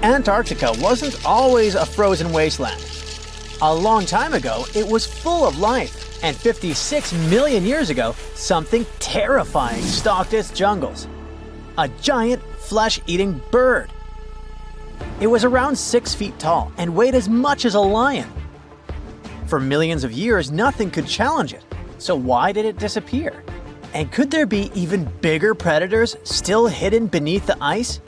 Antarctica wasn't always a frozen wasteland. A long time ago, it was full of life, and 56 million years ago, something terrifying stalked its jungles. A giant, flesh-eating bird. It was around 6 feet tall and weighed as much as a lion. For millions of years, nothing could challenge it, so why did it disappear? And could there be even bigger predators still hidden beneath the ice?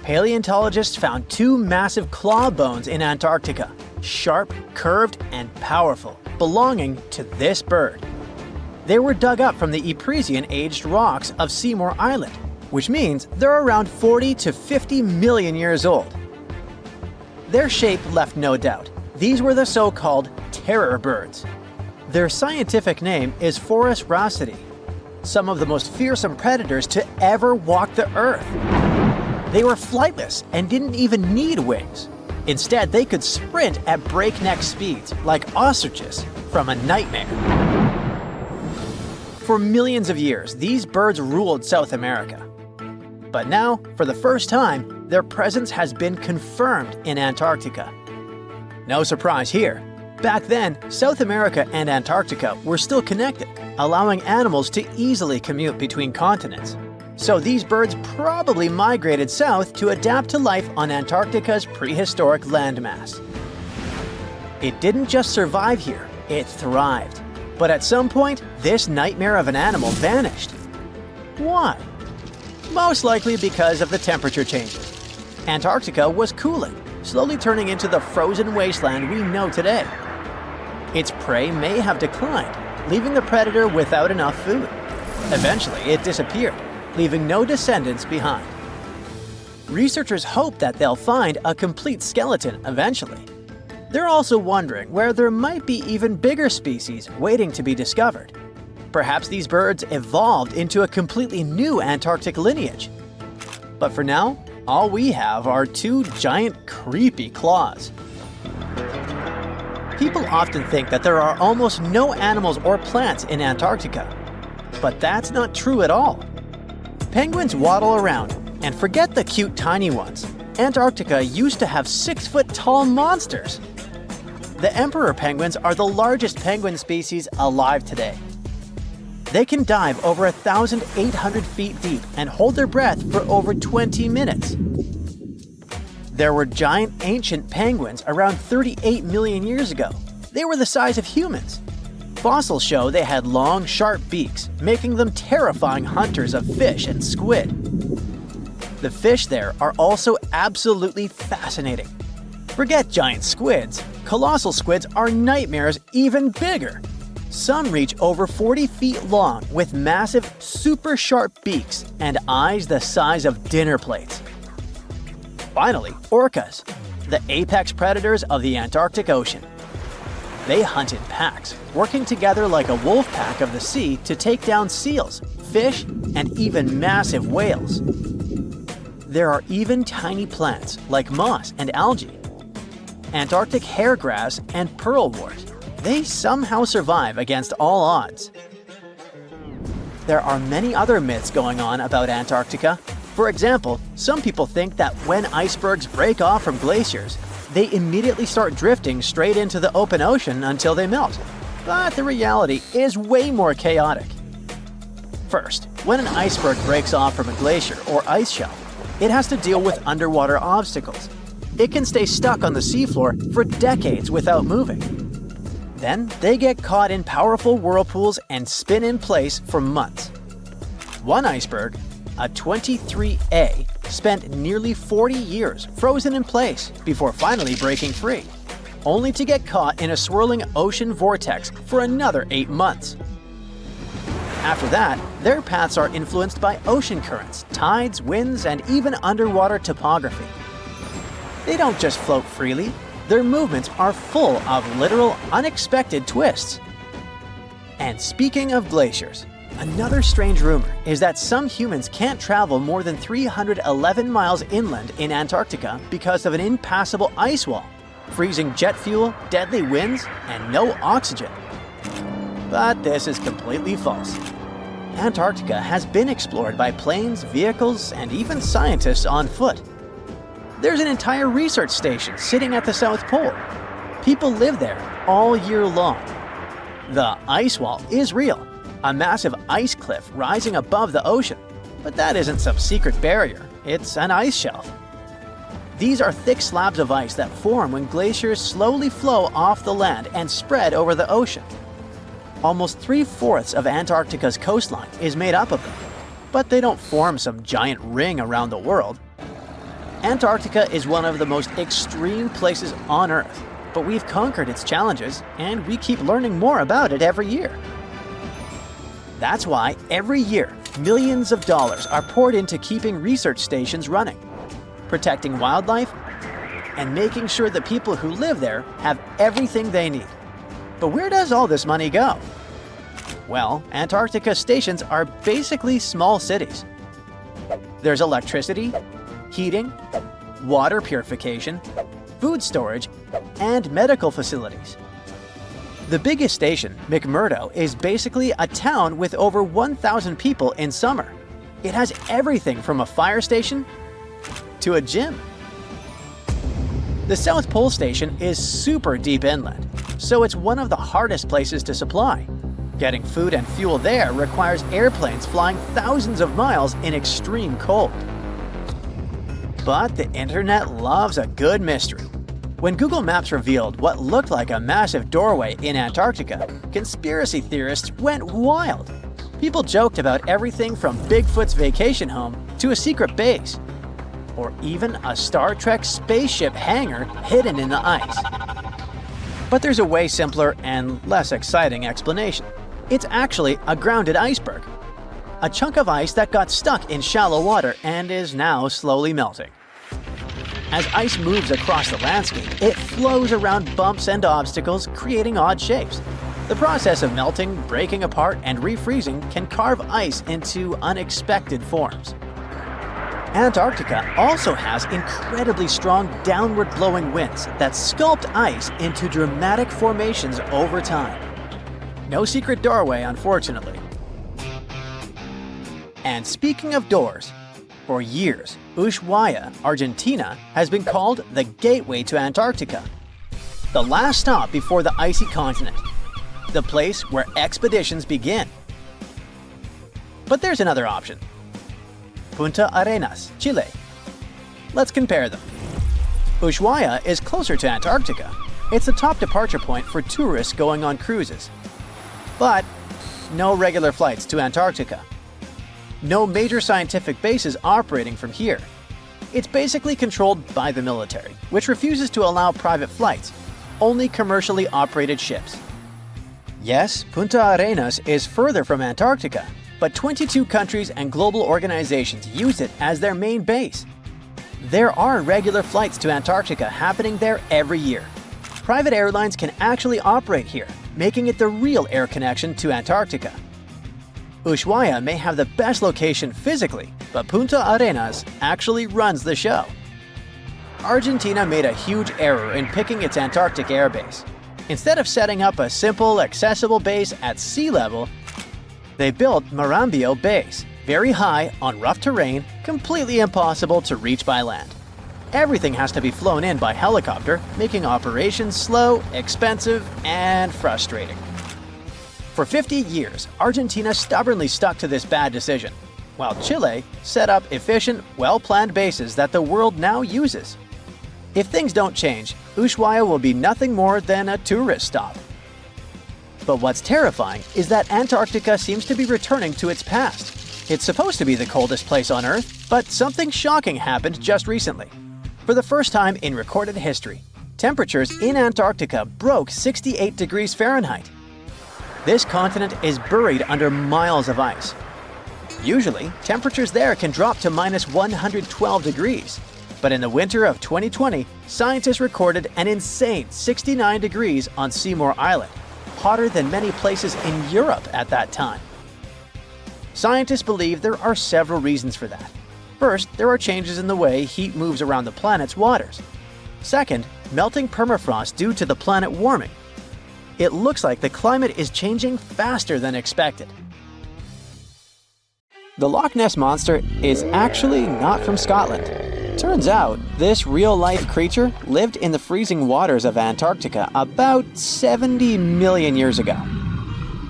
Paleontologists found 2 massive claw bones in Antarctica, sharp, curved, and powerful, belonging to this bird. They were dug up from the Epresian-aged rocks of Seymour Island, which means they're around 40 to 50 million years old. Their shape left no doubt. These were the so-called terror birds. Their scientific name is Forus raceti, some of the most fearsome predators to ever walk the earth. They were flightless and didn't even need wings. Instead, they could sprint at breakneck speeds, like ostriches from a nightmare. For millions of years, these birds ruled South America. But now, for the first time, their presence has been confirmed in Antarctica. No surprise here. Back then, South America and Antarctica were still connected, allowing animals to easily commute between continents. So these birds probably migrated south to adapt to life on Antarctica's prehistoric landmass. It didn't just survive here, it thrived. But at some point, this nightmare of an animal vanished. Why? Most likely because of the temperature changes. Antarctica was cooling, slowly turning into the frozen wasteland we know today. Its prey may have declined, leaving the predator without enough food. Eventually, it disappeared, leaving no descendants behind. Researchers hope that they'll find a complete skeleton eventually. They're also wondering where there might be even bigger species waiting to be discovered. Perhaps these birds evolved into a completely new Antarctic lineage. But for now, all we have are 2 giant, creepy claws. People often think that there are almost no animals or plants in Antarctica. But that's not true at all. Penguins waddle around, and forget the cute tiny ones. Antarctica used to have 6-foot-tall monsters. The emperor penguins are the largest penguin species alive today. They can dive over 1,800 feet deep and hold their breath for over 20 minutes. There were giant ancient penguins around 38 million years ago. They were the size of humans. Fossils show they had long, sharp beaks, making them terrifying hunters of fish and squid. The fish there are also absolutely fascinating. Forget giant squids. Colossal squids are nightmares even bigger. Some reach over 40 feet long with massive, super sharp beaks and eyes the size of dinner plates. Finally, orcas, the apex predators of the Antarctic Ocean. They hunt in packs, working together like a wolf pack of the sea to take down seals, fish, and even massive whales. There are even tiny plants like moss and algae, Antarctic hairgrass and pearlwort. They somehow survive against all odds. There are many other myths going on about Antarctica. For example, some people think that when icebergs break off from glaciers, they immediately start drifting straight into the open ocean until they melt. But the reality is way more chaotic. First, when an iceberg breaks off from a glacier or ice shelf, it has to deal with underwater obstacles. It can stay stuck on the seafloor for decades without moving. Then, they get caught in powerful whirlpools and spin in place for months. One iceberg, a 23A, spent nearly 40 years frozen in place before finally breaking free, only to get caught in a swirling ocean vortex for another 8 months. After that, their paths are influenced by ocean currents, tides, winds, and even underwater topography. They don't just float freely. Their movements are full of literal, unexpected twists. And speaking of glaciers, another strange rumor is that some humans can't travel more than 311 miles inland in Antarctica because of an impassable ice wall, freezing jet fuel, deadly winds, and no oxygen. But this is completely false. Antarctica has been explored by planes, vehicles, and even scientists on foot. There's an entire research station sitting at the South Pole. People live there all year long. The ice wall is real, a massive ice cliff rising above the ocean. But that isn't some secret barrier, it's an ice shelf. These are thick slabs of ice that form when glaciers slowly flow off the land and spread over the ocean. Almost 3/4 of Antarctica's coastline is made up of them, but they don't form some giant ring around the world. Antarctica is one of the most extreme places on Earth, but we've conquered its challenges and we keep learning more about it every year. That's why every year, millions of dollars are poured into keeping research stations running, protecting wildlife, and making sure the people who live there have everything they need. But where does all this money go? Well, Antarctica stations are basically small cities. There's electricity, heating, water purification, food storage, and medical facilities. The biggest station, McMurdo, is basically a town with over 1,000 people in summer. It has everything from a fire station to a gym. The South Pole Station is super deep inland, so it's one of the hardest places to supply. Getting food and fuel there requires airplanes flying thousands of miles in extreme cold. But the internet loves a good mystery. When Google Maps revealed what looked like a massive doorway in Antarctica, conspiracy theorists went wild. People joked about everything from Bigfoot's vacation home to a secret base, or even a Star Trek spaceship hangar hidden in the ice. But there's a way simpler and less exciting explanation. It's actually a grounded iceberg, a chunk of ice that got stuck in shallow water and is now slowly melting. As ice moves across the landscape, it flows around bumps and obstacles, creating odd shapes. The process of melting, breaking apart, and refreezing can carve ice into unexpected forms. Antarctica also has incredibly strong downward-blowing winds that sculpt ice into dramatic formations over time. No secret doorway, unfortunately. And speaking of doors, for years, Ushuaia, Argentina, has been called the gateway to Antarctica, the last stop before the icy continent, the place where expeditions begin. But there's another option. Punta Arenas, Chile. Let's compare them. Ushuaia is closer to Antarctica. It's the top departure point for tourists going on cruises. But no regular flights to Antarctica. No major scientific bases operating from here. It's basically controlled by the military, which refuses to allow private flights, only commercially operated ships. Yes, Punta Arenas is further from Antarctica, but 22 countries and global organizations use it as their main base. There are regular flights to Antarctica happening there every year. Private airlines can actually operate here, making it the real air connection to Antarctica. Ushuaia may have the best location physically, but Punta Arenas actually runs the show. Argentina made a huge error in picking its Antarctic airbase. Instead of setting up a simple, accessible base at sea level, they built Marambio Base, very high, on rough terrain, completely impossible to reach by land. Everything has to be flown in by helicopter, making operations slow, expensive, and frustrating. For 50 years, Argentina stubbornly stuck to this bad decision, while Chile set up efficient, well-planned bases that the world now uses. If things don't change, Ushuaia will be nothing more than a tourist stop. But what's terrifying is that Antarctica seems to be returning to its past. It's supposed to be the coldest place on Earth, but something shocking happened just recently. For the first time in recorded history, temperatures in Antarctica broke 68 degrees Fahrenheit. This continent is buried under miles of ice. Usually, temperatures there can drop to minus 112 degrees. But in the winter of 2020, scientists recorded an insane 69 degrees on Seymour Island, hotter than many places in Europe at that time. Scientists believe there are several reasons for that. First, there are changes in the way heat moves around the planet's waters. Second, melting permafrost due to the planet warming. It looks like the climate is changing faster than expected. The Loch Ness Monster is actually not from Scotland. Turns out, this real-life creature lived in the freezing waters of Antarctica about 70 million years ago.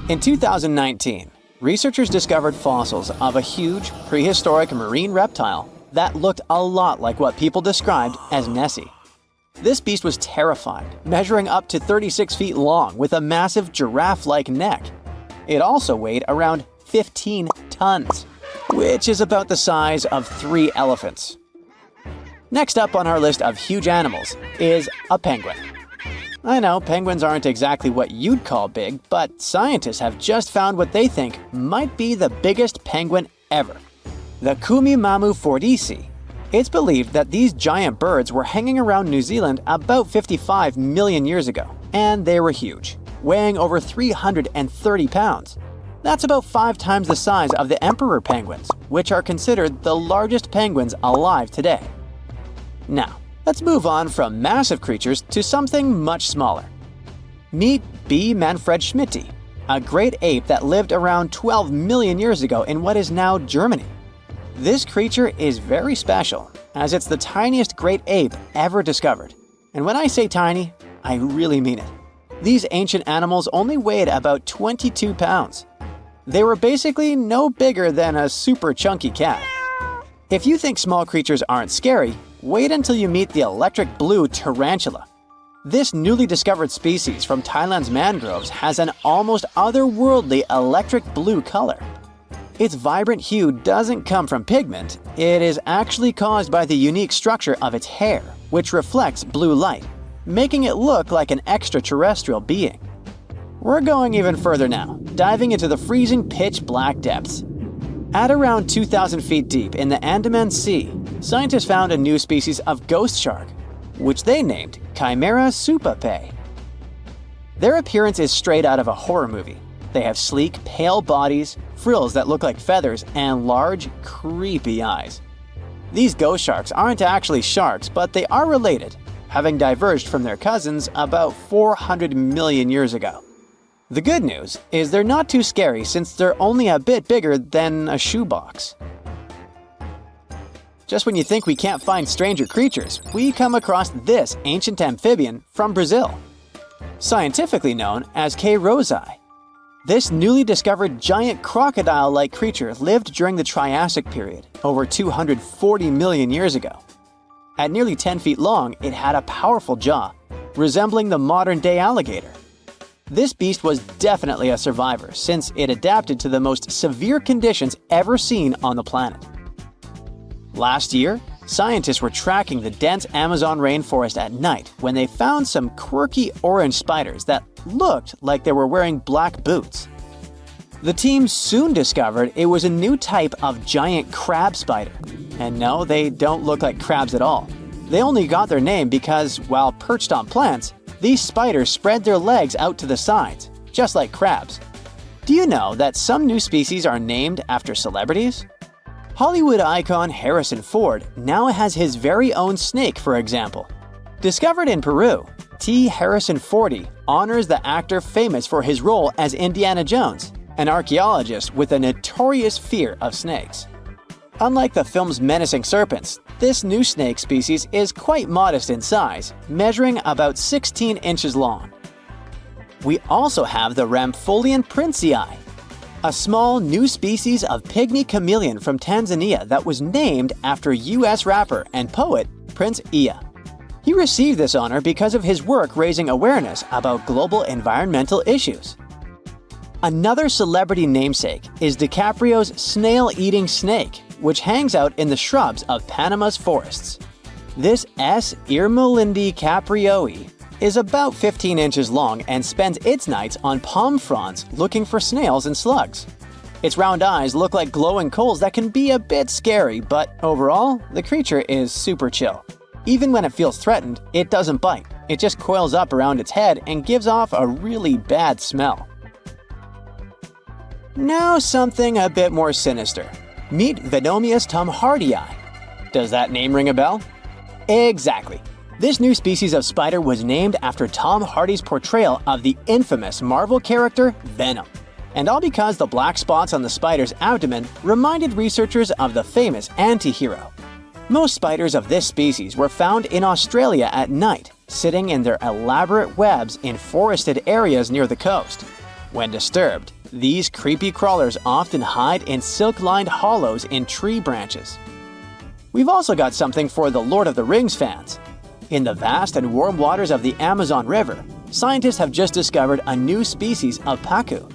In 2019, researchers discovered fossils of a huge, prehistoric marine reptile that looked a lot like what people described as Nessie. This beast was terrifying, measuring up to 36 feet long with a massive giraffe-like neck. It also weighed around 15 tons, which is about the size of 3 elephants. Next up on our list of huge animals is a penguin. I know penguins aren't exactly what you'd call big, but scientists have just found what they think might be the biggest penguin ever, the Kumimamu fordyce. It's believed that these giant birds were hanging around New Zealand about 55 million years ago, and they were huge, weighing over 330 pounds. That's about 5 times the size of the emperor penguins, which are considered the largest penguins alive today. Now, let's move on from massive creatures to something much smaller. Meet B. manfredschmidti, a great ape that lived around 12 million years ago in what is now Germany. This creature is very special, as it's the tiniest great ape ever discovered. And when I say tiny, I really mean it. These ancient animals only weighed about 22 pounds. They were basically no bigger than a super chunky cat. If you think small creatures aren't scary, wait until you meet the electric blue tarantula. This newly discovered species from Thailand's mangroves has an almost otherworldly electric blue color. Its vibrant hue doesn't come from pigment, it is actually caused by the unique structure of its hair, which reflects blue light, making it look like an extraterrestrial being. We're going even further now, diving into the freezing pitch-black depths. At around 2,000 feet deep in the Andaman Sea, scientists found a new species of ghost shark, which they named Chimera supape. Their appearance is straight out of a horror movie. They have sleek, pale bodies, frills that look like feathers, and large, creepy eyes. These ghost sharks aren't actually sharks, but they are related, having diverged from their cousins about 400 million years ago. The good news is they're not too scary since they're only a bit bigger than a shoebox. Just when you think we can't find stranger creatures, we come across this ancient amphibian from Brazil. Scientifically known as K. rosei. This newly discovered giant crocodile-like creature lived during the Triassic period, over 240 million years ago. At nearly 10 feet long, it had a powerful jaw, resembling the modern-day alligator. This beast was definitely a survivor since it adapted to the most severe conditions ever seen on the planet. Last year, scientists were tracking the dense Amazon rainforest at night when they found some quirky orange spiders that looked like they were wearing black boots. The team soon discovered it was a new type of giant crab spider. And no, they don't look like crabs at all. They only got their name because, while perched on plants, these spiders spread their legs out to the sides, just like crabs. Do you know that some new species are named after celebrities? Hollywood icon Harrison Ford now has his very own snake, for example. Discovered in Peru, T. Harrison Fordy honors the actor famous for his role as Indiana Jones, an archaeologist with a notorious fear of snakes. Unlike the film's menacing serpents, this new snake species is quite modest in size, measuring about 16 inches long. We also have the Rampholion princei, a small new species of pygmy chameleon from Tanzania that was named after US rapper and poet Prince Iya. He received this honor because of his work raising awareness about global environmental issues. Another celebrity namesake is DiCaprio's snail-eating snake, which hangs out in the shrubs of Panama's forests. This S. irmelindi caprioi is about 15 inches long and spends its nights on palm fronds looking for snails and slugs. Its round eyes look like glowing coals that can be a bit scary, but overall, the creature is super chill. Even when it feels threatened, it doesn't bite. It just coils up around its head and gives off a really bad smell. Now something a bit more sinister. Meet Venomius tomhardii. Does that name ring a bell? Exactly. This new species of spider was named after Tom Hardy's portrayal of the infamous Marvel character Venom. And all because the black spots on the spider's abdomen reminded researchers of the famous anti-hero. Most spiders of this species were found in Australia at night, sitting in their elaborate webs in forested areas near the coast. When disturbed, these creepy crawlers often hide in silk-lined hollows in tree branches. We've also got something for the Lord of the Rings fans. In the vast and warm waters of the Amazon River, scientists have just discovered a new species of pacu.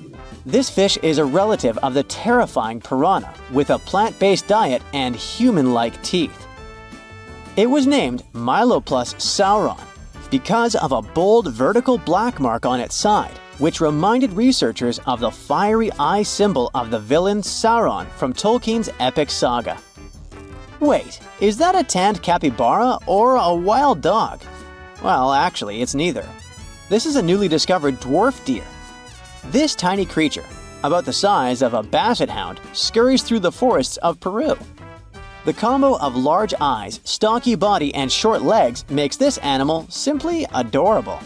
This fish is a relative of the terrifying piranha, with a plant-based diet and human-like teeth. It was named Myloplus sauron because of a bold vertical black mark on its side, which reminded researchers of the fiery eye symbol of the villain Sauron from Tolkien's epic saga. Wait, is that a tanned capybara or a wild dog? Well, actually, it's neither. This is a newly discovered dwarf deer. This tiny creature, about the size of a basset hound, scurries through the forests of Peru. The combo of large eyes, stocky body, and short legs makes this animal simply adorable.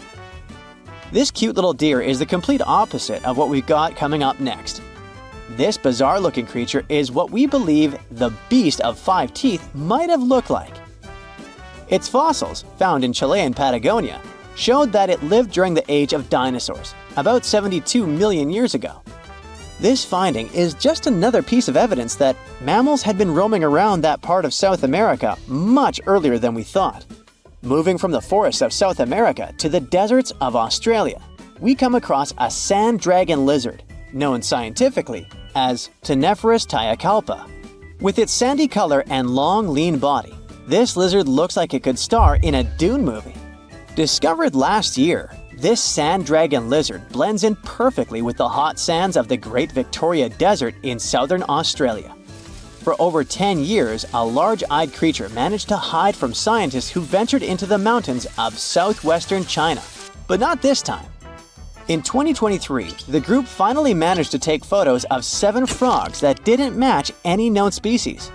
This cute little deer is the complete opposite of what we've got coming up next. This bizarre-looking creature is what we believe the beast of 5 teeth might have looked like. Its fossils, found in Chilean Patagonia, showed that it lived during the age of dinosaurs, about 72 million years ago. This finding is just another piece of evidence that mammals had been roaming around that part of South America much earlier than we thought. Moving from the forests of South America to the deserts of Australia, we come across a sand dragon lizard, known scientifically as Cteniferus tayacalpa. With its sandy color and long, lean body, this lizard looks like it could star in a Dune movie. Discovered last year, this sand dragon lizard blends in perfectly with the hot sands of the Great Victoria Desert in southern Australia. For over 10 years, a large-eyed creature managed to hide from scientists who ventured into the mountains of southwestern China. But not this time. In 2023, the group finally managed to take photos of 7 frogs that didn't match any known species.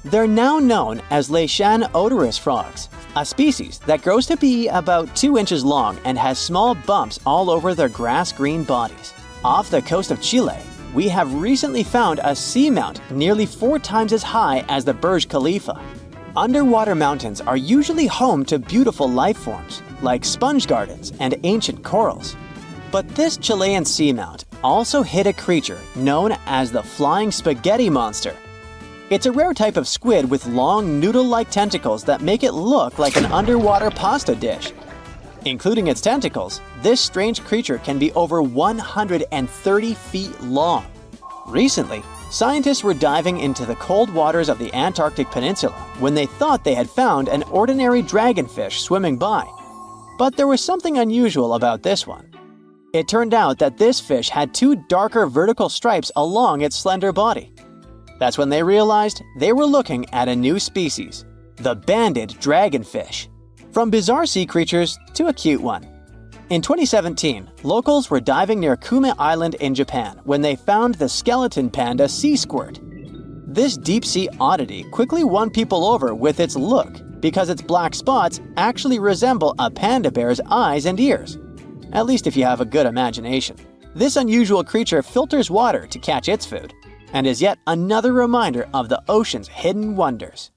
They're now known as Leishan odorous frogs, a species that grows to be about 2 inches long and has small bumps all over their grass-green bodies. Off the coast of Chile, we have recently found a seamount nearly 4 times as high as the Burj Khalifa. Underwater mountains are usually home to beautiful life forms, like sponge gardens and ancient corals. But this Chilean seamount also hid a creature known as the flying spaghetti monster. It's a rare type of squid with long noodle-like tentacles that make it look like an underwater pasta dish. Including its tentacles, this strange creature can be over 130 feet long. Recently, scientists were diving into the cold waters of the Antarctic Peninsula when they thought they had found an ordinary dragonfish swimming by. But there was something unusual about this one. It turned out that this fish had 2 darker vertical stripes along its slender body. That's when they realized they were looking at a new species, the banded dragonfish. From bizarre sea creatures to a cute one. In 2017, locals were diving near Kume Island in Japan when they found the skeleton panda sea squirt. This deep-sea oddity quickly won people over with its look because its black spots actually resemble a panda bear's eyes and ears. At least if you have a good imagination. This unusual creature filters water to catch its food, and is yet another reminder of the ocean's hidden wonders.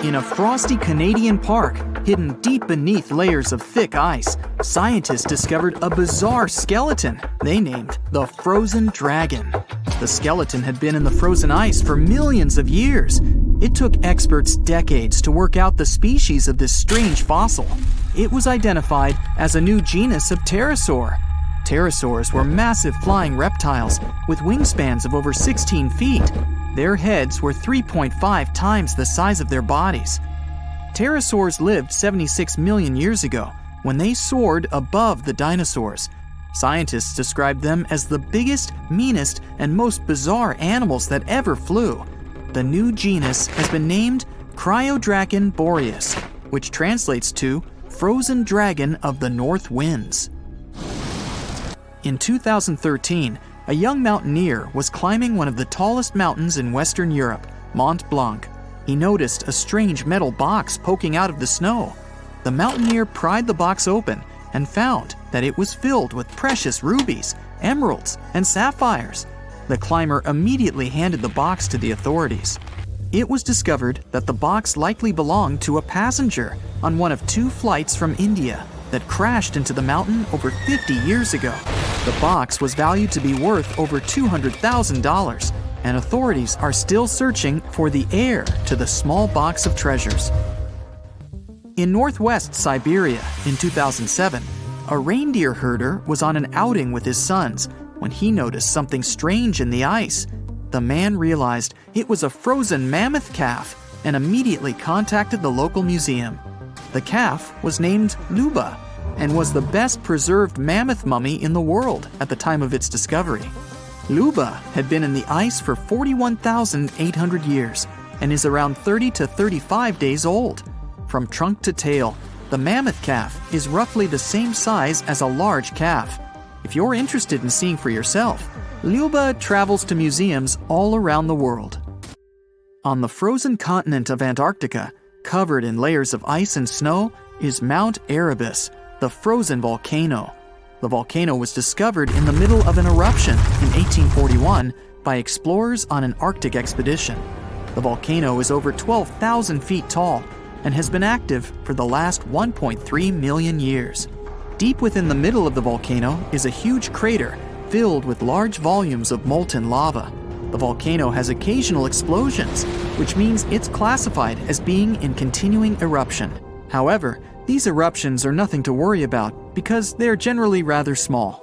In a frosty Canadian park, hidden deep beneath layers of thick ice, scientists discovered a bizarre skeleton they named the Frozen Dragon. The skeleton had been in the frozen ice for millions of years. It took experts decades to work out the species of this strange fossil. It was identified as a new genus of pterosaur. Pterosaurs were massive flying reptiles with wingspans of over 16 feet. Their heads were 3.5 times the size of their bodies. Pterosaurs lived 76 million years ago when they soared above the dinosaurs. Scientists described them as the biggest, meanest, and most bizarre animals that ever flew. The new genus has been named Cryodracon boreas, which translates to Frozen Dragon of the North Winds. In 2013, a young mountaineer was climbing one of the tallest mountains in Western Europe, Mont Blanc. He noticed a strange metal box poking out of the snow. The mountaineer pried the box open and found that it was filled with precious rubies, emeralds, and sapphires. The climber immediately handed the box to the authorities. It was discovered that the box likely belonged to a passenger on one of 2 flights from India that crashed into the mountain over 50 years ago. The box was valued to be worth over $200,000, and authorities are still searching for the heir to the small box of treasures. In northwest Siberia in 2007, a reindeer herder was on an outing with his sons when he noticed something strange in the ice. The man realized it was a frozen mammoth calf and immediately contacted the local museum. The calf was named Luba and was the best preserved mammoth mummy in the world at the time of its discovery. Luba had been in the ice for 41,800 years and is around 30 to 35 days old. From trunk to tail, the mammoth calf is roughly the same size as a large calf. If you're interested in seeing for yourself, Luba travels to museums all around the world. On the frozen continent of Antarctica, covered in layers of ice and snow, is Mount Erebus, the frozen volcano. The volcano was discovered in the middle of an eruption in 1841 by explorers on an Arctic expedition. The volcano is over 12,000 feet tall and has been active for the last 1.3 million years. Deep within the middle of the volcano is a huge crater filled with large volumes of molten lava. The volcano has occasional explosions, which means it's classified as being in continuing eruption. However, these eruptions are nothing to worry about because they're generally rather small.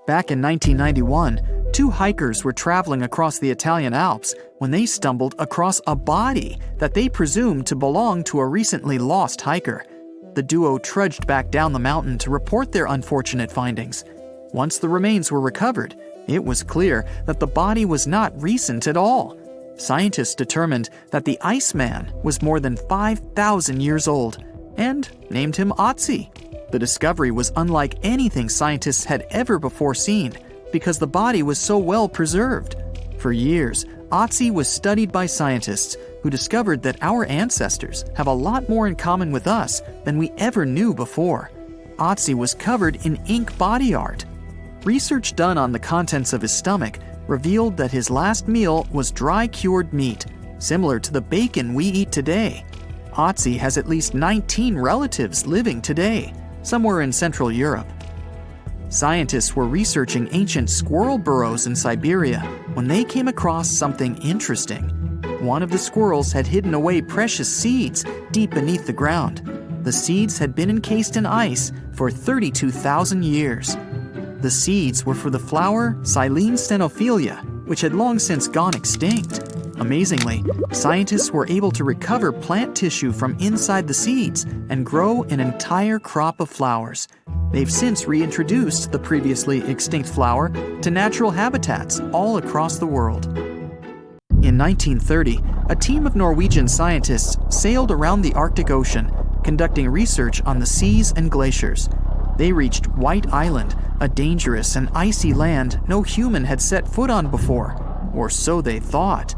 Back in 1991, 2 hikers were traveling across the Italian Alps when they stumbled across a body that they presumed to belong to a recently lost hiker. The duo trudged back down the mountain to report their unfortunate findings. Once the remains were recovered, it was clear that the body was not recent at all. Scientists determined that the Iceman was more than 5,000 years old and named him Otzi. The discovery was unlike anything scientists had ever before seen because the body was so well preserved. For years, Otzi was studied by scientists who discovered that our ancestors have a lot more in common with us than we ever knew before. Otzi was covered in ink body art. Research done on the contents of his stomach revealed that his last meal was dry-cured meat, similar to the bacon we eat today. Otzi has at least 19 relatives living today, somewhere in Central Europe. Scientists were researching ancient squirrel burrows in Siberia when they came across something interesting. One of the squirrels had hidden away precious seeds deep beneath the ground. The seeds had been encased in ice for 32,000 years. The seeds were for the flower Silene stenophilia, which had long since gone extinct. Amazingly, scientists were able to recover plant tissue from inside the seeds and grow an entire crop of flowers. They've since reintroduced the previously extinct flower to natural habitats all across the world. In 1930, a team of Norwegian scientists sailed around the Arctic Ocean, conducting research on the seas and glaciers. They reached White Island, a dangerous and icy land no human had set foot on before, or so they thought.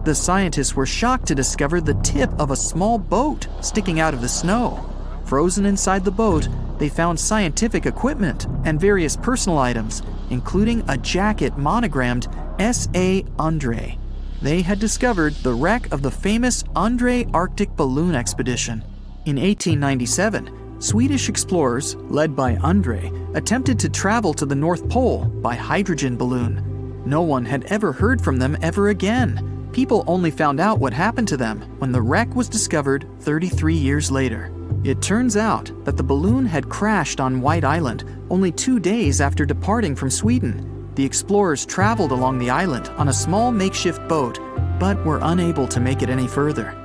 The scientists were shocked to discover the tip of a small boat sticking out of the snow. Frozen inside the boat, they found scientific equipment and various personal items, including a jacket monogrammed S.A. Andre. They had discovered the wreck of the famous Andre Arctic balloon expedition. In 1897, Swedish explorers, led by Andre, attempted to travel to the North Pole by hydrogen balloon. No one had ever heard from them ever again. People only found out what happened to them when the wreck was discovered 33 years later. It turns out that the balloon had crashed on White Island only 2 days after departing from Sweden. The explorers traveled along the island on a small makeshift boat, but were unable to make it any further.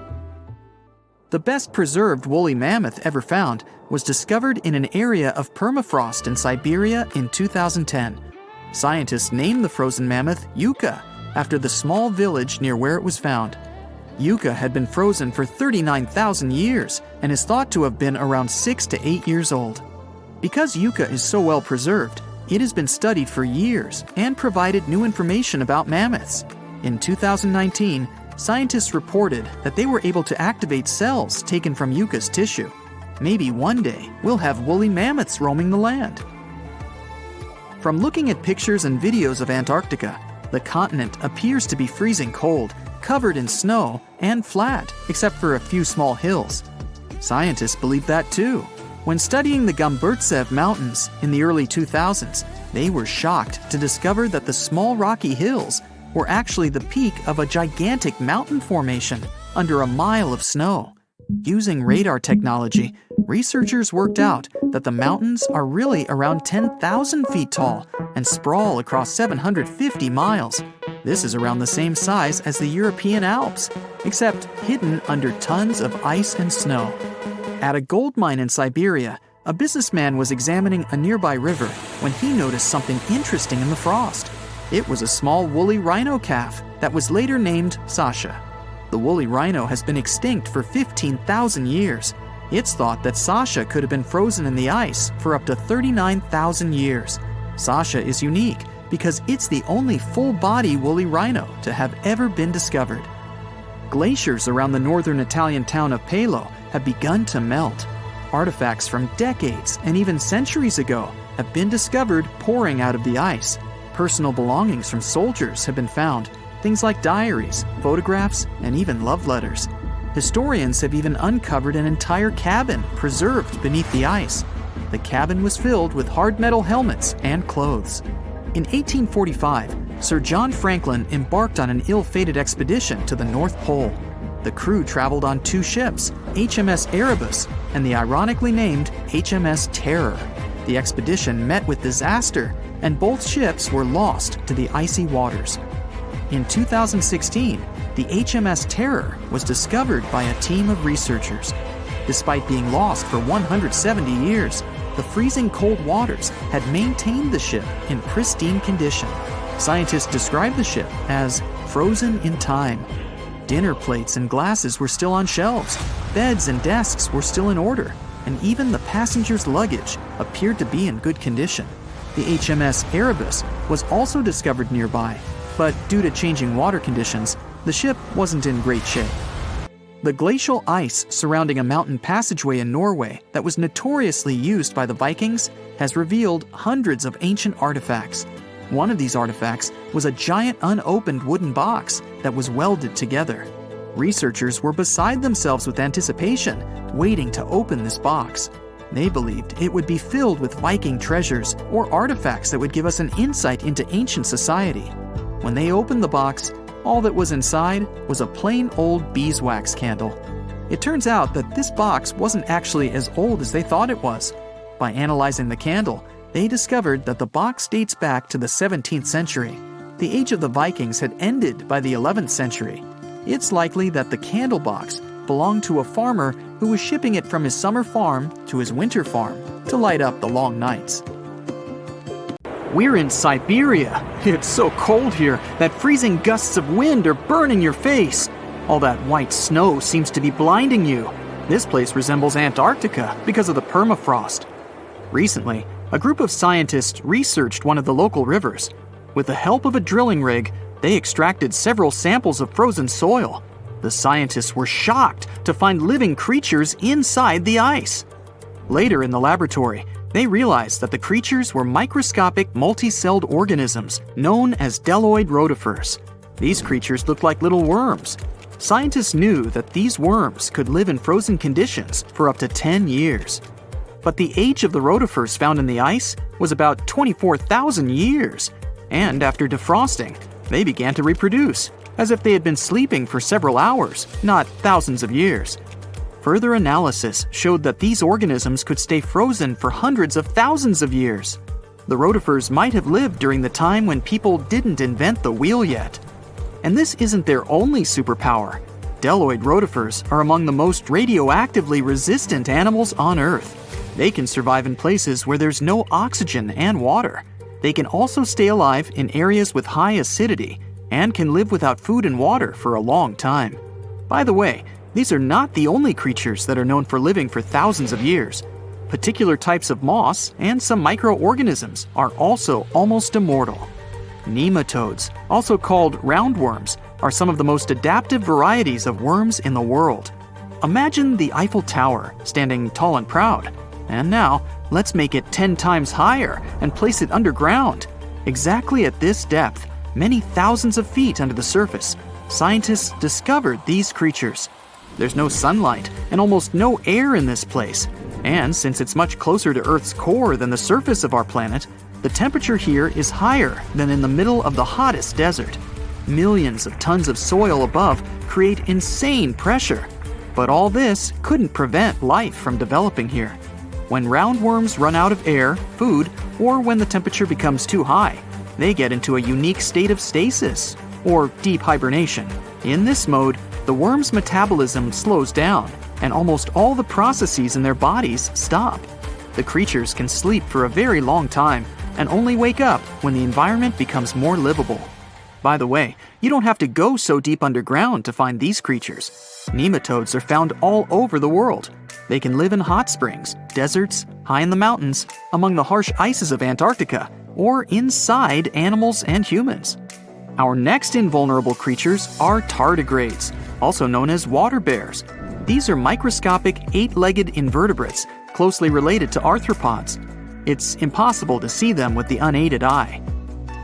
The best preserved woolly mammoth ever found was discovered in an area of permafrost in Siberia in 2010. Scientists named the frozen mammoth Yucca after the small village near where it was found. Yucca had been frozen for 39,000 years and is thought to have been around 6 to 8 years old. Because Yucca is so well preserved, it has been studied for years and provided new information about mammoths. In 2019, scientists reported that they were able to activate cells taken from Yucca's tissue. Maybe one day we'll have woolly mammoths roaming the land. From looking at pictures and videos of Antarctica, the continent appears to be freezing cold, covered in snow and flat, except for a few small hills. Scientists believe that too. When studying the Gomburtsev Mountains in the early 2000s, they were shocked to discover that the small rocky hills were actually the peak of a gigantic mountain formation under a mile of snow. Using radar technology, researchers worked out that the mountains are really around 10,000 feet tall and sprawl across 750 miles. This is around the same size as the European Alps, except hidden under tons of ice and snow. At a gold mine in Siberia, a businessman was examining a nearby river when he noticed something interesting in the frost. It was a small woolly rhino calf that was later named Sasha. The woolly rhino has been extinct for 15,000 years. It's thought that Sasha could have been frozen in the ice for up to 39,000 years. Sasha is unique because it's the only full-body woolly rhino to have ever been discovered. Glaciers around the northern Italian town of Pelo have begun to melt. Artifacts from decades and even centuries ago have been discovered pouring out of the ice. Personal belongings from soldiers have been found, things like diaries, photographs, and even love letters. Historians have even uncovered an entire cabin preserved beneath the ice. The cabin was filled with hard metal helmets and clothes. In 1845, Sir John Franklin embarked on an ill-fated expedition to the North Pole. The crew traveled on two ships, HMS Erebus and the ironically named HMS Terror. The expedition met with disaster, and both ships were lost to the icy waters. In 2016, the HMS Terror was discovered by a team of researchers. Despite being lost for 170 years, the freezing cold waters had maintained the ship in pristine condition. Scientists described the ship as frozen in time. Dinner plates and glasses were still on shelves, beds and desks were still in order, and even the passengers' luggage appeared to be in good condition. The HMS Erebus was also discovered nearby, but due to changing water conditions, the ship wasn't in great shape. The glacial ice surrounding a mountain passageway in Norway that was notoriously used by the Vikings has revealed hundreds of ancient artifacts. One of these artifacts was a giant unopened wooden box that was welded together. Researchers were beside themselves with anticipation, waiting to open this box. They believed it would be filled with Viking treasures or artifacts that would give us an insight into ancient society. When they opened the box, all that was inside was a plain old beeswax candle. It turns out that this box wasn't actually as old as they thought it was. By analyzing the candle, they discovered that the box dates back to the 17th century. The age of the Vikings had ended by the 11th century. It's likely that the candle box belonged to a farmer who was shipping it from his summer farm to his winter farm to light up the long nights. We're in Siberia. It's so cold here that freezing gusts of wind are burning your face. All that white snow seems to be blinding you. This place resembles Antarctica because of the permafrost. Recently, a group of scientists researched one of the local rivers. With the help of a drilling rig, they extracted several samples of frozen soil. The scientists were shocked to find living creatures inside the ice. Later in the laboratory, they realized that the creatures were microscopic multi-celled organisms known as Deloid rotifers. These creatures looked like little worms. Scientists knew that these worms could live in frozen conditions for up to 10 years. But the age of the rotifers found in the ice was about 24,000 years. And after defrosting, they began to reproduce, as if they had been sleeping for several hours, not thousands of years. Further analysis showed that these organisms could stay frozen for hundreds of thousands of years. The rotifers might have lived during the time when people didn't invent the wheel yet. And this isn't their only superpower. Deloid rotifers are among the most radioactively resistant animals on Earth. They can survive in places where there's no oxygen and water. They can also stay alive in areas with high acidity and can live without food and water for a long time. By the way, these are not the only creatures that are known for living for thousands of years. Particular types of moss and some microorganisms are also almost immortal. Nematodes, also called roundworms, are some of the most adaptive varieties of worms in the world. Imagine the Eiffel Tower standing tall and proud. And now, let's make it 10 times higher and place it underground. Exactly at this depth, many thousands of feet under the surface, scientists discovered these creatures. There's no sunlight and almost no air in this place, and since it's much closer to Earth's core than the surface of our planet, the temperature here is higher than in the middle of the hottest desert. Millions of tons of soil above create insane pressure, but all this couldn't prevent life from developing here. When roundworms run out of air, food, or when the temperature becomes too high, they get into a unique state of stasis, or deep hibernation. In this mode, the worm's metabolism slows down, and almost all the processes in their bodies stop. The creatures can sleep for a very long time and only wake up when the environment becomes more livable. By the way, you don't have to go so deep underground to find these creatures. Nematodes are found all over the world. They can live in hot springs, deserts, high in the mountains, among the harsh ices of Antarctica, or inside animals and humans. Our next invulnerable creatures are tardigrades, also known as water bears. These are microscopic, eight-legged invertebrates closely related to arthropods. It's impossible to see them with the unaided eye.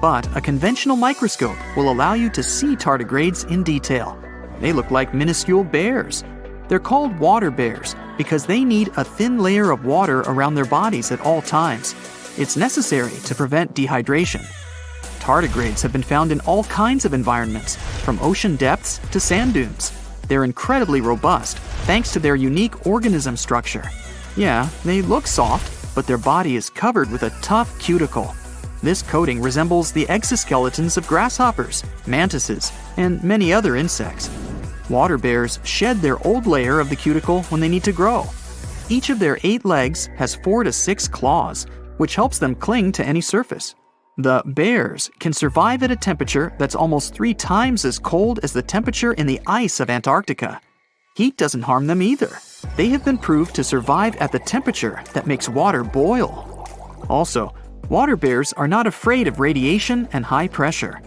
But a conventional microscope will allow you to see tardigrades in detail. They look like minuscule bears. They're called water bears because they need a thin layer of water around their bodies at all times. It's necessary to prevent dehydration. Tardigrades have been found in all kinds of environments, from ocean depths to sand dunes. They're incredibly robust thanks to their unique organism structure. Yeah, they look soft, but their body is covered with a tough cuticle. This coating resembles the exoskeletons of grasshoppers, mantises, and many other insects. Water bears shed their old layer of the cuticle when they need to grow. Each of their 8 legs has 4 to 6 claws, which helps them cling to any surface. The bears can survive at a temperature that's almost 3 times as cold as the temperature in the ice of Antarctica. Heat doesn't harm them either. They have been proved to survive at the temperature that makes water boil. Also, water bears are not afraid of radiation and high pressure.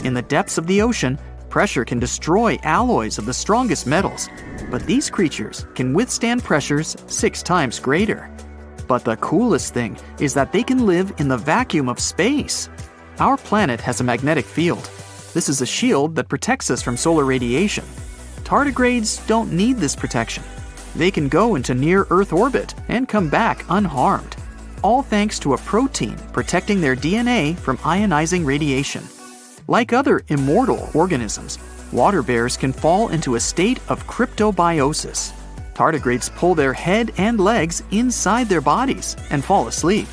In the depths of the ocean, pressure can destroy alloys of the strongest metals, but these creatures can withstand pressures 6 times greater. But the coolest thing is that they can live in the vacuum of space. Our planet has a magnetic field. This is a shield that protects us from solar radiation. Tardigrades don't need this protection. They can go into near-Earth orbit and come back unharmed, all thanks to a protein protecting their DNA from ionizing radiation. Like other immortal organisms, water bears can fall into a state of cryptobiosis. Tardigrades pull their head and legs inside their bodies and fall asleep.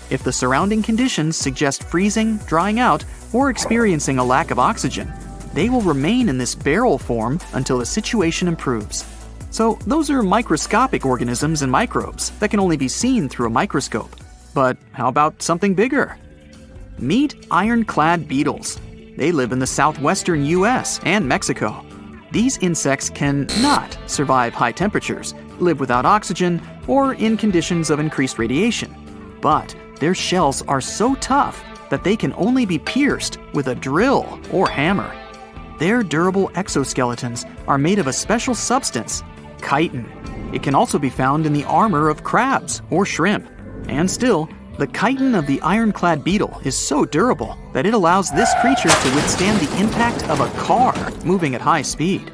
If the surrounding conditions suggest freezing, drying out, or experiencing a lack of oxygen, they will remain in this barrel form until the situation improves. So those are microscopic organisms and microbes that can only be seen through a microscope. But how about something bigger? Meet ironclad beetles. They live in the southwestern US and Mexico. These insects can not survive high temperatures, live without oxygen, or in conditions of increased radiation. But their shells are so tough that they can only be pierced with a drill or hammer. Their durable exoskeletons are made of a special substance, chitin. It can also be found in the armor of crabs or shrimp. And still, the chitin of the ironclad beetle is so durable that it allows this creature to withstand the impact of a car moving at high speed.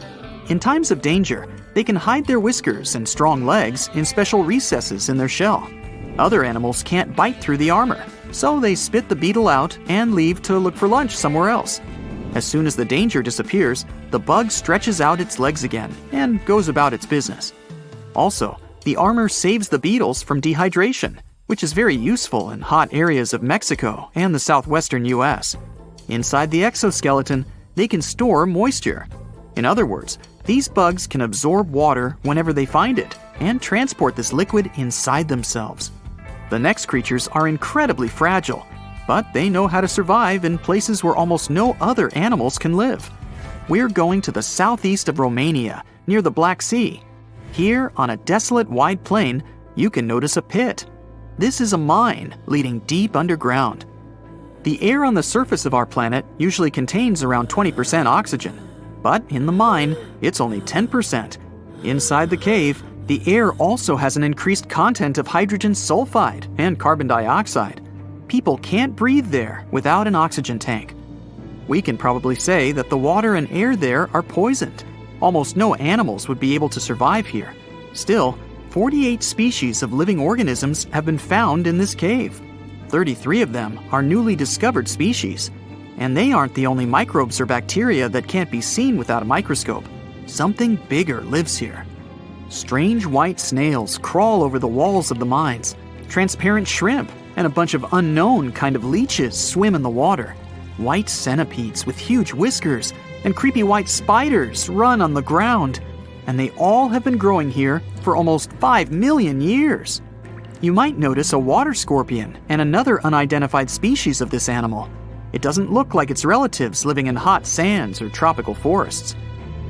In times of danger, they can hide their whiskers and strong legs in special recesses in their shell. Other animals can't bite through the armor, so they spit the beetle out and leave to look for lunch somewhere else. As soon as the danger disappears, the bug stretches out its legs again and goes about its business. Also, the armor saves the beetles from dehydration, which is very useful in hot areas of Mexico and the southwestern US. Inside the exoskeleton, they can store moisture. In other words, these bugs can absorb water whenever they find it and transport this liquid inside themselves. The next creatures are incredibly fragile, but they know how to survive in places where almost no other animals can live. We're going to the southeast of Romania, near the Black Sea. Here, on a desolate wide plain, you can notice a pit. This is a mine leading deep underground. The air on the surface of our planet usually contains around 20% oxygen, but in the mine, it's only 10%. Inside the cave, the air also has an increased content of hydrogen sulfide and carbon dioxide. People can't breathe there without an oxygen tank. We can probably say that the water and air there are poisoned. Almost no animals would be able to survive here. Still, 48 species of living organisms have been found in this cave. 33 of them are newly discovered species. And they aren't the only microbes or bacteria that can't be seen without a microscope. Something bigger lives here. Strange white snails crawl over the walls of the mines. Transparent shrimp and a bunch of unknown kind of leeches swim in the water. White centipedes with huge whiskers and creepy white spiders run on the ground. And they all have been growing here for almost 5 million years. You might notice a water scorpion and another unidentified species of this animal. It doesn't look like its relatives living in hot sands or tropical forests.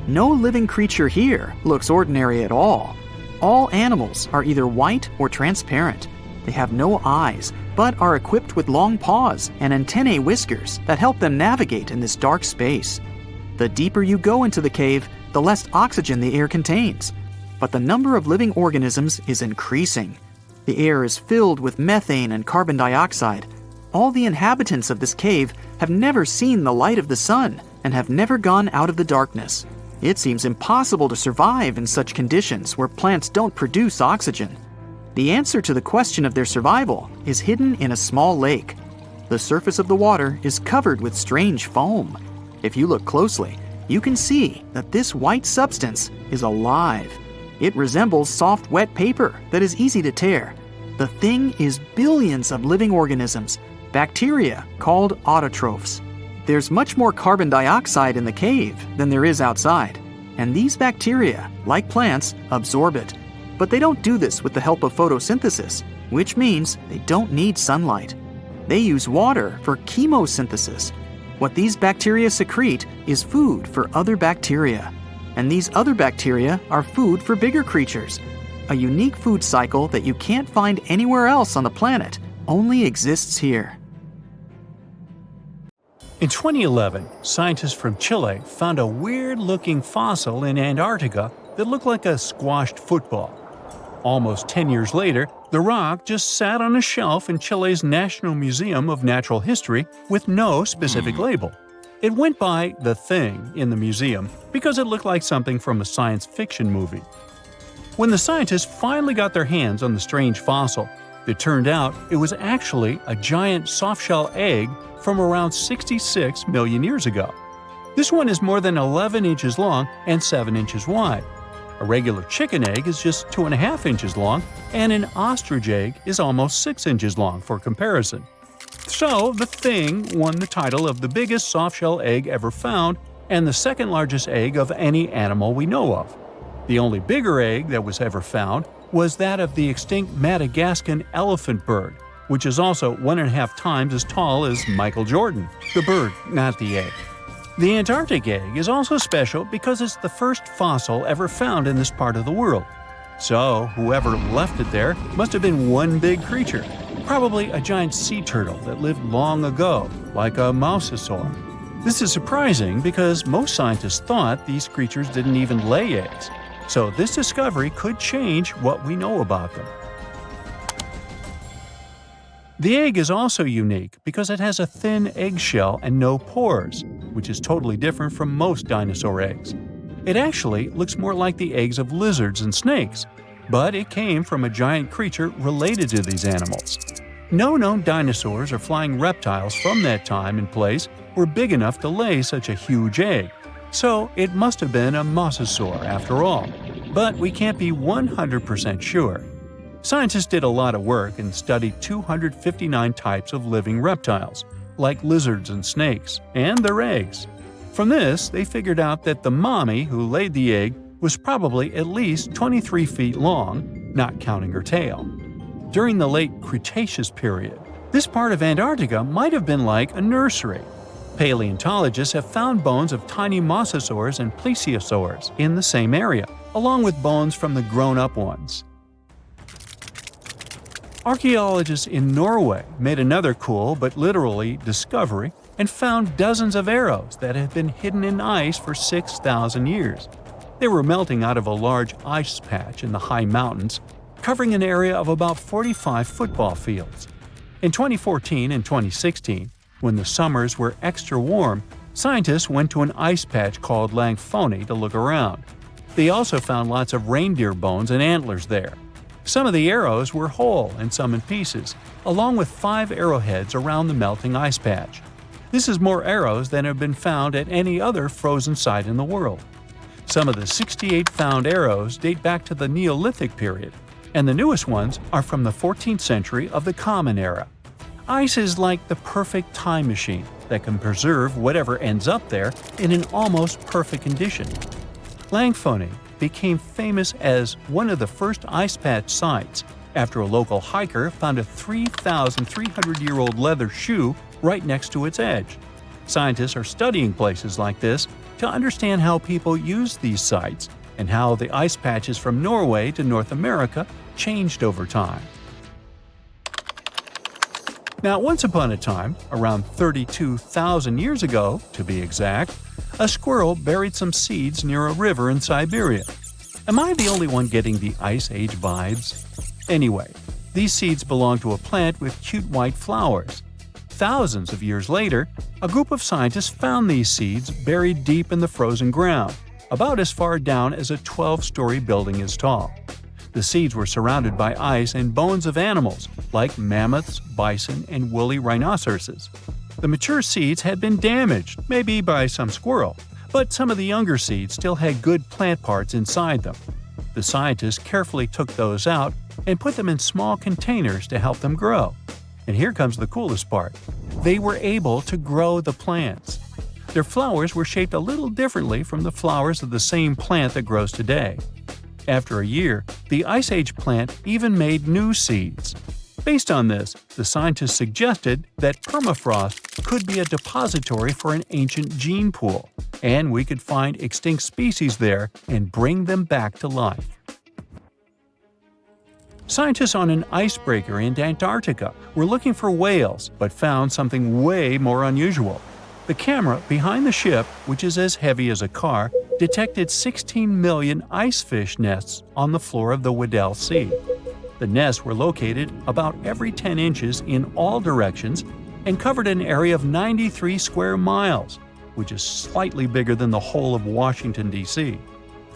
No living creature here looks ordinary at all. All animals are either white or transparent. They have no eyes, but are equipped with long paws and antennae whiskers that help them navigate in this dark space. The deeper you go into the cave, the less oxygen the air contains. But the number of living organisms is increasing. The air is filled with methane and carbon dioxide. All the inhabitants of this cave have never seen the light of the sun and have never gone out of the darkness. It seems impossible to survive in such conditions where plants don't produce oxygen. The answer to the question of their survival is hidden in a small lake. The surface of the water is covered with strange foam. If you look closely, you can see that this white substance is alive. It resembles soft, wet paper that is easy to tear. The thing is billions of living organisms, bacteria called autotrophs. There's much more carbon dioxide in the cave than there is outside, and these bacteria, like plants, absorb it. But they don't do this with the help of photosynthesis, which means they don't need sunlight. They use water for chemosynthesis. What these bacteria secrete is food for other bacteria, and these other bacteria are food for bigger creatures. A unique food cycle that you can't find anywhere else on the planet only exists here. In 2011, scientists from Chile found a weird-looking fossil in Antarctica that looked like a squashed football. Almost 10 years later, the rock just sat on a shelf in Chile's National Museum of Natural History with no specific label. It went by The Thing in the museum because it looked like something from a science fiction movie. When the scientists finally got their hands on the strange fossil, it turned out it was actually a giant softshell egg from around 66 million years ago. This one is more than 11 inches long and 7 inches wide. A regular chicken egg is just 2.5 inches long, and an ostrich egg is almost 6 inches long for comparison. So, the Thing won the title of the biggest softshell egg ever found and the second largest egg of any animal we know of. The only bigger egg that was ever found was that of the extinct Madagascan elephant bird, which is also 1.5 times as tall as Michael Jordan. The bird, not the egg. The Antarctic egg is also special because it's the first fossil ever found in this part of the world. So, whoever left it there must have been one big creature, probably a giant sea turtle that lived long ago, like a mosasaur. This is surprising because most scientists thought these creatures didn't even lay eggs. So this discovery could change what we know about them. The egg is also unique because it has a thin eggshell and no pores, which is totally different from most dinosaur eggs. It actually looks more like the eggs of lizards and snakes, but it came from a giant creature related to these animals. No known dinosaurs or flying reptiles from that time and place were big enough to lay such a huge egg, so it must have been a mosasaur after all. But we can't be 100% sure. Scientists did a lot of work and studied 259 types of living reptiles, like lizards and snakes, and their eggs. From this, they figured out that the mommy who laid the egg was probably at least 23 feet long, not counting her tail. During the late Cretaceous period, this part of Antarctica might have been like a nursery. Paleontologists have found bones of tiny mosasaurs and plesiosaurs in the same area, along with bones from the grown-up ones. Archaeologists in Norway made another cool but literally discovery and found dozens of arrows that had been hidden in ice for 6,000 years. They were melting out of a large ice patch in the high mountains, covering an area of about 45 football fields. In 2014 and 2016, when the summers were extra warm, Scientists went to an ice patch called Langfoni to look around. They also found lots of reindeer bones and antlers there. Some of the arrows were whole and some in pieces, along with 5 arrowheads around the melting ice patch. This is more arrows than have been found at any other frozen site in the world. Some of the 68 found arrows date back to the Neolithic period, and the newest ones are from the 14th century of the Common Era. Ice is like the perfect time machine that can preserve whatever ends up there in an almost perfect condition. Langfoni became famous as one of the first ice patch sites after a local hiker found a 3,300-year-old leather shoe right next to its edge. Scientists are studying places like this to understand how people use these sites and how the ice patches from Norway to North America changed over time. Now, once upon a time, around 32,000 years ago, to be exact, a squirrel buried some seeds near a river in Siberia. Am I the only one getting the Ice Age vibes? Anyway, these seeds belong to a plant with cute white flowers. Thousands of years later, a group of scientists found these seeds buried deep in the frozen ground, about as far down as a 12-story building is tall. The seeds were surrounded by ice and bones of animals like mammoths, bison, and woolly rhinoceroses. The mature seeds had been damaged, maybe by some squirrel, but some of the younger seeds still had good plant parts inside them. The scientists carefully took those out and put them in small containers to help them grow. And here comes the coolest part. They were able to grow the plants. Their flowers were shaped a little differently from the flowers of the same plant that grows today. After a year, the Ice Age plant even made new seeds. Based on this, the scientists suggested that permafrost could be a depository for an ancient gene pool, and we could find extinct species there and bring them back to life. Scientists on an icebreaker in Antarctica were looking for whales, but found something way more unusual. The camera behind the ship, which is as heavy as a car, detected 16 million icefish nests on the floor of the Weddell Sea. The nests were located about every 10 inches in all directions and covered an area of 93 square miles, which is slightly bigger than the whole of Washington, D.C.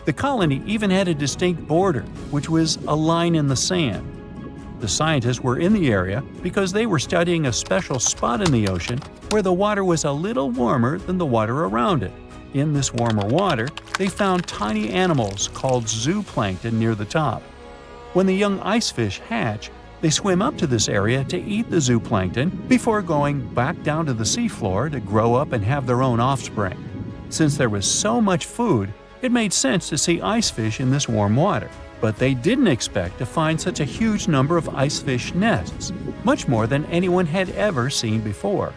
The colony even had a distinct border, which was a line in the sand. The scientists were in the area because they were studying a special spot in the ocean where the water was a little warmer than the water around it. In this warmer water, they found tiny animals called zooplankton near the top. When the young icefish hatch, they swim up to this area to eat the zooplankton before going back down to the seafloor to grow up and have their own offspring. Since there was so much food, it made sense to see icefish in this warm water. But they didn't expect to find such a huge number of icefish nests, much more than anyone had ever seen before.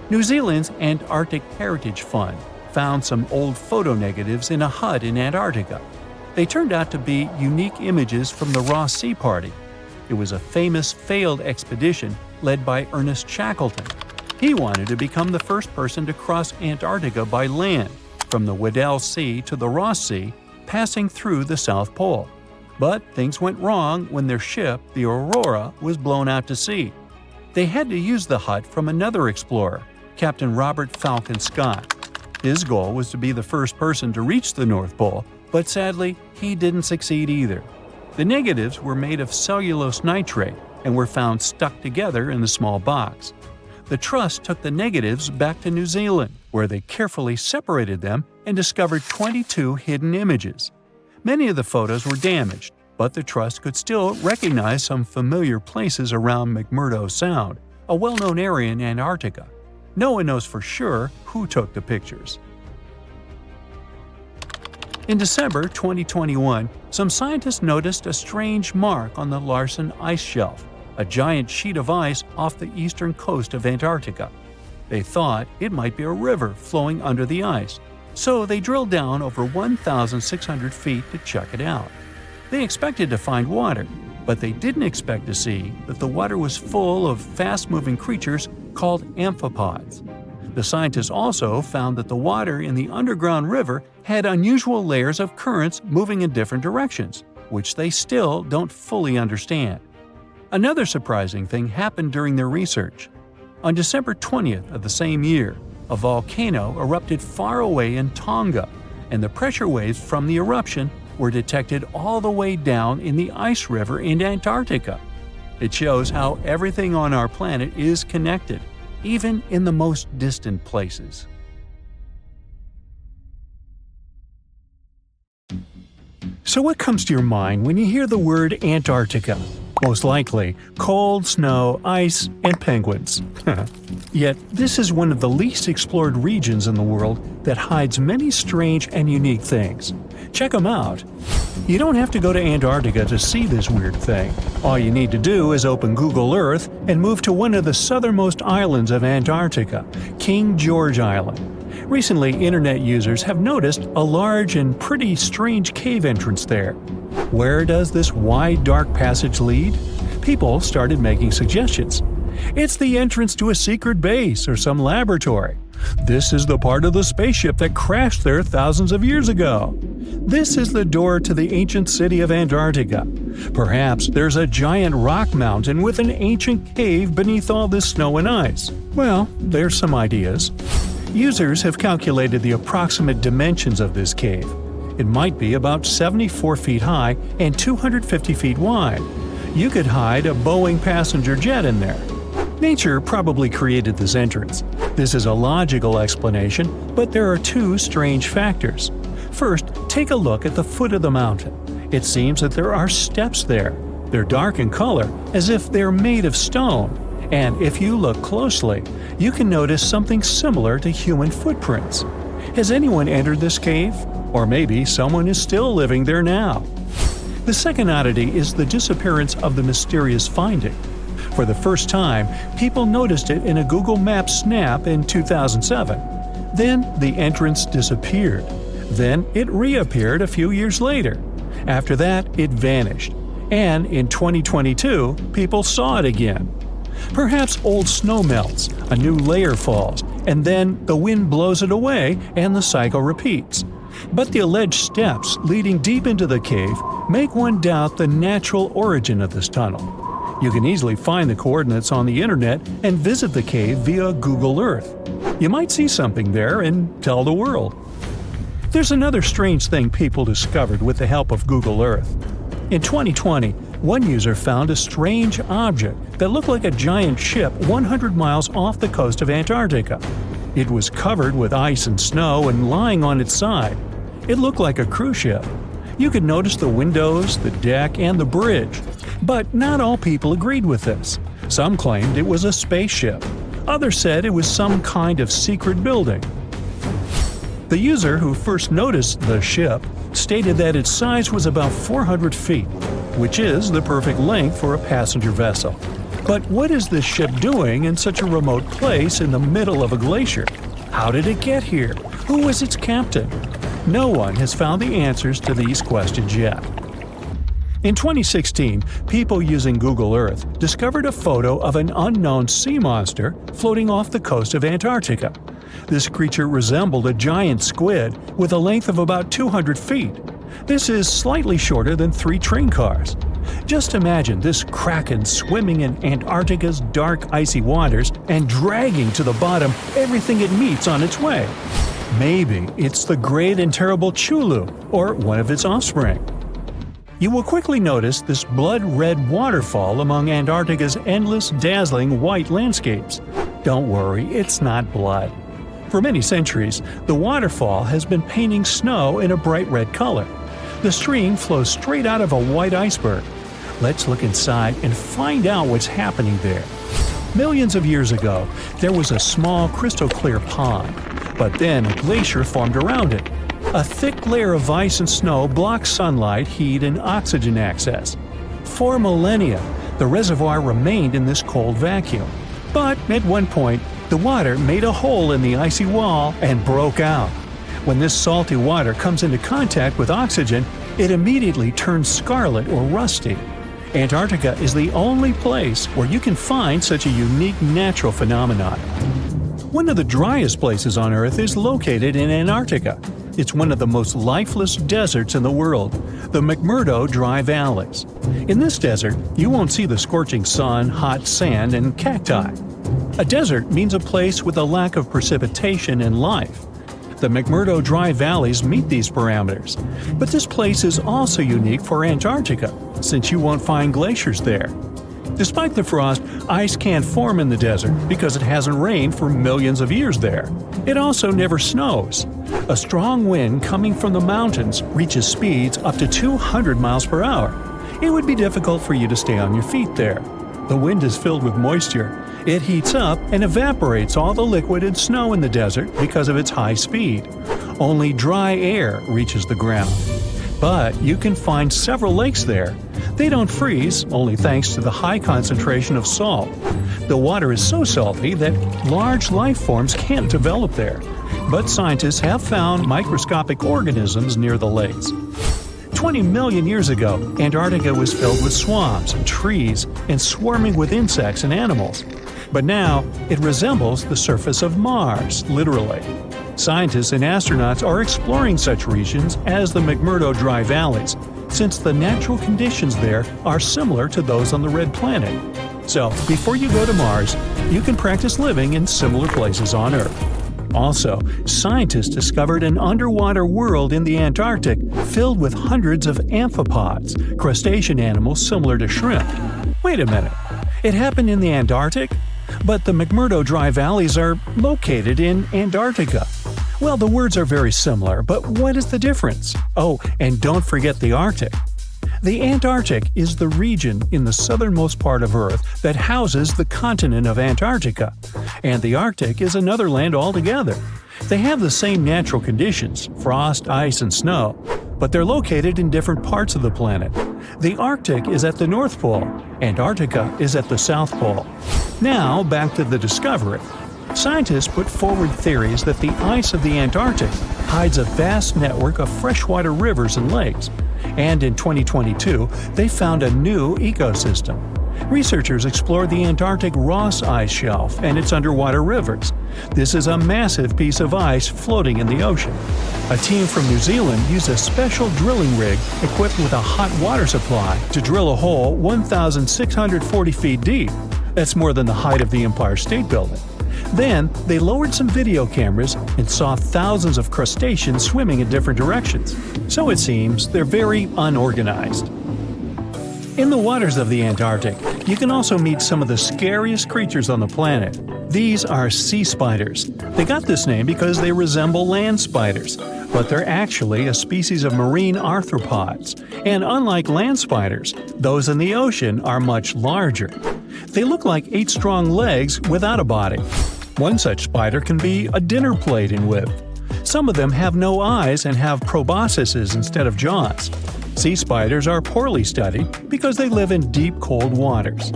New Zealand's Antarctic Heritage Fund found some old photo negatives in a hut in Antarctica. They turned out to be unique images from the Ross Sea Party. It was a famous failed expedition led by Ernest Shackleton. He wanted to become the first person to cross Antarctica by land, from the Weddell Sea to the Ross Sea, passing through the South Pole. But things went wrong when their ship, the Aurora, was blown out to sea. They had to use the hut from another explorer, Captain Robert Falcon Scott. His goal was to be the first person to reach the North Pole, but sadly, he didn't succeed either. The negatives were made of cellulose nitrate and were found stuck together in the small box. The Trust took the negatives back to New Zealand, where they carefully separated them and discovered 22 hidden images. Many of the photos were damaged, but the Trust could still recognize some familiar places around McMurdo Sound, a well-known area in Antarctica. No one knows for sure who took the pictures. In December 2021, some scientists noticed a strange mark on the Larsen Ice Shelf, a giant sheet of ice off the eastern coast of Antarctica. They thought it might be a river flowing under the ice, so they drilled down over 1,600 feet to check it out. They expected to find water, but they didn't expect to see that the water was full of fast-moving creatures called amphipods. The scientists also found that the water in the underground river had unusual layers of currents moving in different directions, which they still don't fully understand. Another surprising thing happened during their research. On December 20th of the same year, a volcano erupted far away in Tonga, and the pressure waves from the eruption were detected all the way down in the ice river in Antarctica. It shows how everything on our planet is connected, even in the most distant places. So what comes to your mind when you hear the word Antarctica? Most likely, cold, snow, ice, and penguins. Yet, this is one of the least explored regions in the world that hides many strange and unique things. Check them out. You don't have to go to Antarctica to see this weird thing. All you need to do is open Google Earth and move to one of the southernmost islands of Antarctica, King George Island. Recently, internet users have noticed a large and pretty strange cave entrance there. Where does this wide, dark passage lead? People started making suggestions. It's the entrance to a secret base or some laboratory. This is the part of the spaceship that crashed there thousands of years ago. This is the door to the ancient city of Antarctica. Perhaps there's a giant rock mountain with an ancient cave beneath all this snow and ice. Well, there's some ideas. Users have calculated the approximate dimensions of this cave. It might be about 74 feet high and 250 feet wide. You could hide a Boeing passenger jet in there. Nature probably created this entrance. This is a logical explanation, but there are two strange factors. First, take a look at the foot of the mountain. It seems that there are steps there. They're dark in color, as if they're made of stone. And if you look closely, you can notice something similar to human footprints. Has anyone entered this cave? Or maybe someone is still living there now. The second oddity is the disappearance of the mysterious finding. For the first time, people noticed it in a Google Maps snap in 2007. Then the entrance disappeared. Then it reappeared a few years later. After that, it vanished. And in 2022, people saw it again. Perhaps old snow melts, a new layer falls, and then the wind blows it away and the cycle repeats. But the alleged steps leading deep into the cave make one doubt the natural origin of this tunnel. You can easily find the coordinates on the internet and visit the cave via Google Earth. You might see something there and tell the world. There's another strange thing people discovered with the help of Google Earth. In 2020, one user found a strange object that looked like a giant ship 100 miles off the coast of Antarctica. It was covered with ice and snow and lying on its side. It looked like a cruise ship. You could notice the windows, the deck, and the bridge. But not all people agreed with this. Some claimed it was a spaceship. Others said it was some kind of secret building. The user who first noticed the ship stated that its size was about 400 feet, which is the perfect length for a passenger vessel. But what is this ship doing in such a remote place in the middle of a glacier? How did it get here? Who was its captain? No one has found the answers to these questions yet. In 2016, people using Google Earth discovered a photo of an unknown sea monster floating off the coast of Antarctica. This creature resembled a giant squid with a length of about 200 feet. This is slightly shorter than 3 train cars. Just imagine this kraken swimming in Antarctica's dark, icy waters and dragging to the bottom everything it meets on its way. Maybe it's the great and terrible Chulu, or one of its offspring. You will quickly notice this blood-red waterfall among Antarctica's endless, dazzling white landscapes. Don't worry, it's not blood. For many centuries, the waterfall has been painting snow in a bright red color. The stream flows straight out of a white iceberg. Let's look inside and find out what's happening there. Millions of years ago, there was a small crystal-clear pond, but then a glacier formed around it. A thick layer of ice and snow blocked sunlight, heat, and oxygen access. For millennia, the reservoir remained in this cold vacuum. But at one point, the water made a hole in the icy wall and broke out. When this salty water comes into contact with oxygen, it immediately turns scarlet or rusty. Antarctica is the only place where you can find such a unique natural phenomenon. One of the driest places on Earth is located in Antarctica. It's one of the most lifeless deserts in the world, the McMurdo Dry Valleys. In this desert, you won't see the scorching sun, hot sand, and cacti. A desert means a place with a lack of precipitation and life. The McMurdo Dry Valleys meet these parameters. But this place is also unique for Antarctica, since you won't find glaciers there. Despite the frost, ice can't form in the desert because it hasn't rained for millions of years there. It also never snows. A strong wind coming from the mountains reaches speeds up to 200 miles per hour. It would be difficult for you to stay on your feet there. The wind is filled with moisture. It heats up and evaporates all the liquid and snow in the desert because of its high speed. Only dry air reaches the ground. But you can find several lakes there. They don't freeze, only thanks to the high concentration of salt. The water is so salty that large life forms can't develop there. But scientists have found microscopic organisms near the lakes. 20 million years ago, Antarctica was filled with swamps and trees and swarming with insects and animals. But now, it resembles the surface of Mars, literally. Scientists and astronauts are exploring such regions as the McMurdo Dry Valleys, since the natural conditions there are similar to those on the Red Planet. So, before you go to Mars, you can practice living in similar places on Earth. Also, scientists discovered an underwater world in the Antarctic filled with hundreds of amphipods, crustacean animals similar to shrimp. Wait a minute, it happened in the Antarctic? But the McMurdo Dry Valleys are located in Antarctica. Well, the words are very similar, but what is the difference? Oh, and don't forget the Arctic. The Antarctic is the region in the southernmost part of Earth that houses the continent of Antarctica, and the Arctic is another land altogether. They have the same natural conditions, frost, ice, and snow, but they're located in different parts of the planet. The Arctic is at the North Pole, Antarctica is at the South Pole. Now, back to the discovery. Scientists put forward theories that the ice of the Antarctic hides a vast network of freshwater rivers and lakes. And in 2022, they found a new ecosystem. Researchers explored the Antarctic Ross Ice Shelf and its underwater rivers. This is a massive piece of ice floating in the ocean. A team from New Zealand used a special drilling rig equipped with a hot water supply to drill a hole 1,640 feet deep. That's more than the height of the Empire State Building. Then, they lowered some video cameras and saw thousands of crustaceans swimming in different directions. So it seems they're very unorganized. In the waters of the Antarctic, you can also meet some of the scariest creatures on the planet. These are sea spiders. They got this name because they resemble land spiders, but they're actually a species of marine arthropods. And unlike land spiders, those in the ocean are much larger. They look like 8 strong legs without a body. One such spider can be a dinner plate in width. Some of them have no eyes and have proboscises instead of jaws. Sea spiders are poorly studied because they live in deep, cold waters.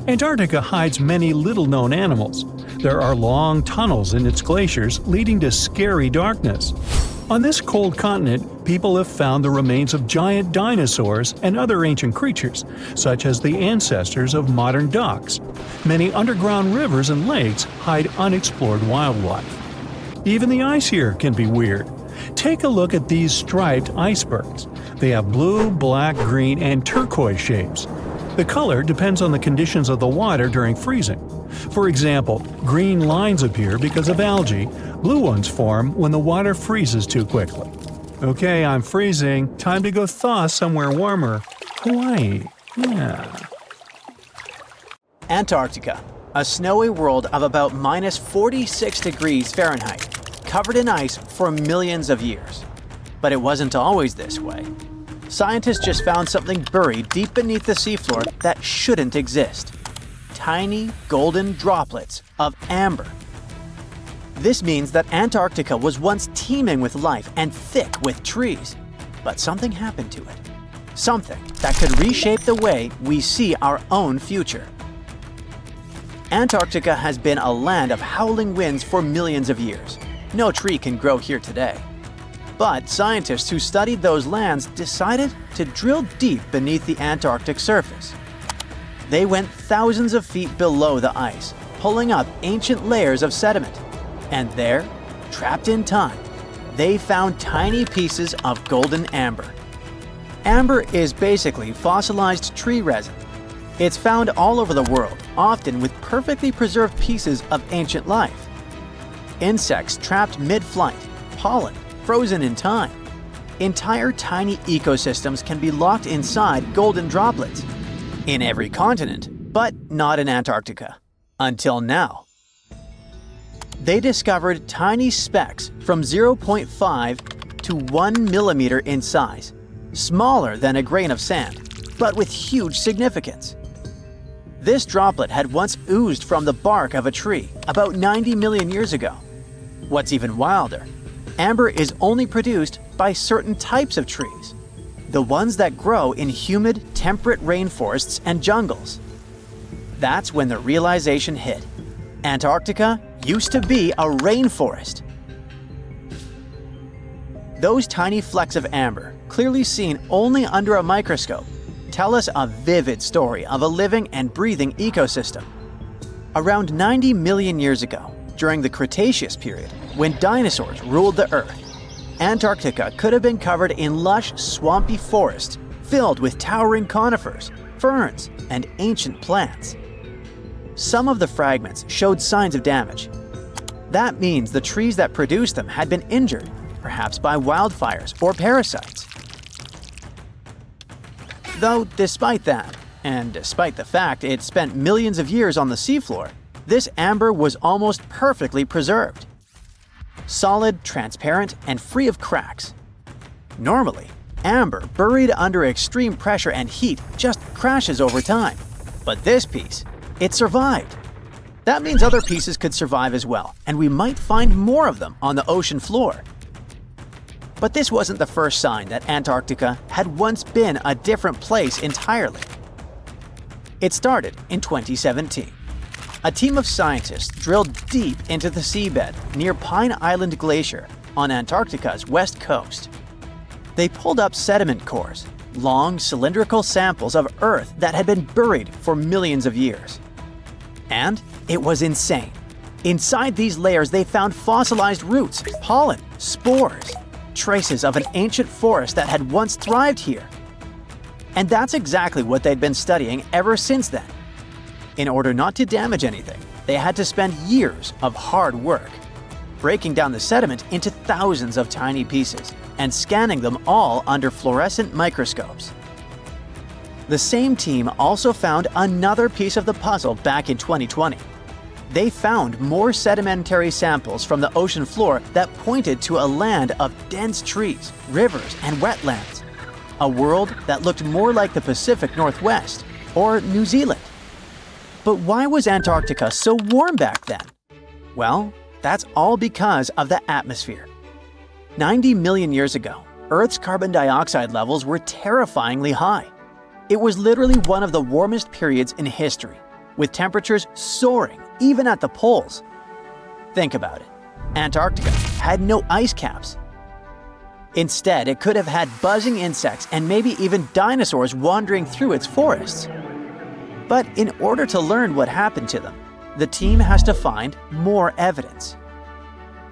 Antarctica hides many little-known animals. There are long tunnels in its glaciers leading to scary darkness. On this cold continent, people have found the remains of giant dinosaurs and other ancient creatures, such as the ancestors of modern ducks. Many underground rivers and lakes hide unexplored wildlife. Even the ice here can be weird. Take a look at these striped icebergs. They have blue, black, green, and turquoise shapes. The color depends on the conditions of the water during freezing. For example, green lines appear because of algae, blue ones form when the water freezes too quickly. Okay, I'm freezing. Time to go thaw somewhere warmer. Hawaii. Yeah. Antarctica, a snowy world of about minus 46 degrees Fahrenheit, covered in ice for millions of years. But it wasn't always this way. Scientists just found something buried deep beneath the seafloor that shouldn't exist. Tiny golden droplets of amber. This means that Antarctica was once teeming with life and thick with trees. But something happened to it. Something that could reshape the way we see our own future. Antarctica has been a land of howling winds for millions of years. No tree can grow here today. But scientists who studied those lands decided to drill deep beneath the Antarctic surface. They went thousands of feet below the ice, pulling up ancient layers of sediment. And there, trapped in time, they found tiny pieces of golden amber. Amber is basically fossilized tree resin. It's found all over the world, often with perfectly preserved pieces of ancient life. Insects trapped mid-flight, pollen frozen in time. Entire tiny ecosystems can be locked inside golden droplets. In every continent, but not in Antarctica. Until now. They discovered tiny specks from 0.5 to 1 millimeter in size, smaller than a grain of sand, but with huge significance. This droplet had once oozed from the bark of a tree about 90 million years ago. What's even wilder, amber is only produced by certain types of trees, the ones that grow in humid, temperate rainforests and jungles. That's when the realization hit. Antarctica used to be a rainforest. Those tiny flecks of amber, clearly seen only under a microscope, tell us a vivid story of a living and breathing ecosystem. Around 90 million years ago, during the Cretaceous period, when dinosaurs ruled the Earth, Antarctica could have been covered in lush, swampy forests filled with towering conifers, ferns, and ancient plants. Some of the fragments showed signs of damage. That means the trees that produced them had been injured, perhaps by wildfires or parasites. Though despite that, and despite the fact it spent millions of years on the seafloor, this amber was almost perfectly preserved. Solid, transparent, and free of cracks. Normally, amber buried under extreme pressure and heat just crashes over time. But this piece, it survived. That means other pieces could survive as well, and we might find more of them on the ocean floor. But this wasn't the first sign that Antarctica had once been a different place entirely. It started in 2017. A team of scientists drilled deep into the seabed near Pine Island Glacier on Antarctica's west coast. They pulled up sediment cores, long cylindrical samples of Earth that had been buried for millions of years. And it was insane. Inside these layers they found fossilized roots, pollen, spores, traces of an ancient forest that had once thrived here. And that's exactly what they'd been studying ever since then. In order not to damage anything, they had to spend years of hard work, breaking down the sediment into thousands of tiny pieces and scanning them all under fluorescent microscopes. The same team also found another piece of the puzzle back in 2020. They found more sedimentary samples from the ocean floor that pointed to a land of dense trees, rivers, and wetlands. A world that looked more like the Pacific Northwest or New Zealand. But why was Antarctica so warm back then? Well, that's all because of the atmosphere. 90 million years ago, Earth's carbon dioxide levels were terrifyingly high. It was literally one of the warmest periods in history, with temperatures soaring even at the poles. Think about it. Antarctica had no ice caps. Instead, it could have had buzzing insects and maybe even dinosaurs wandering through its forests. But in order to learn what happened to them, the team has to find more evidence.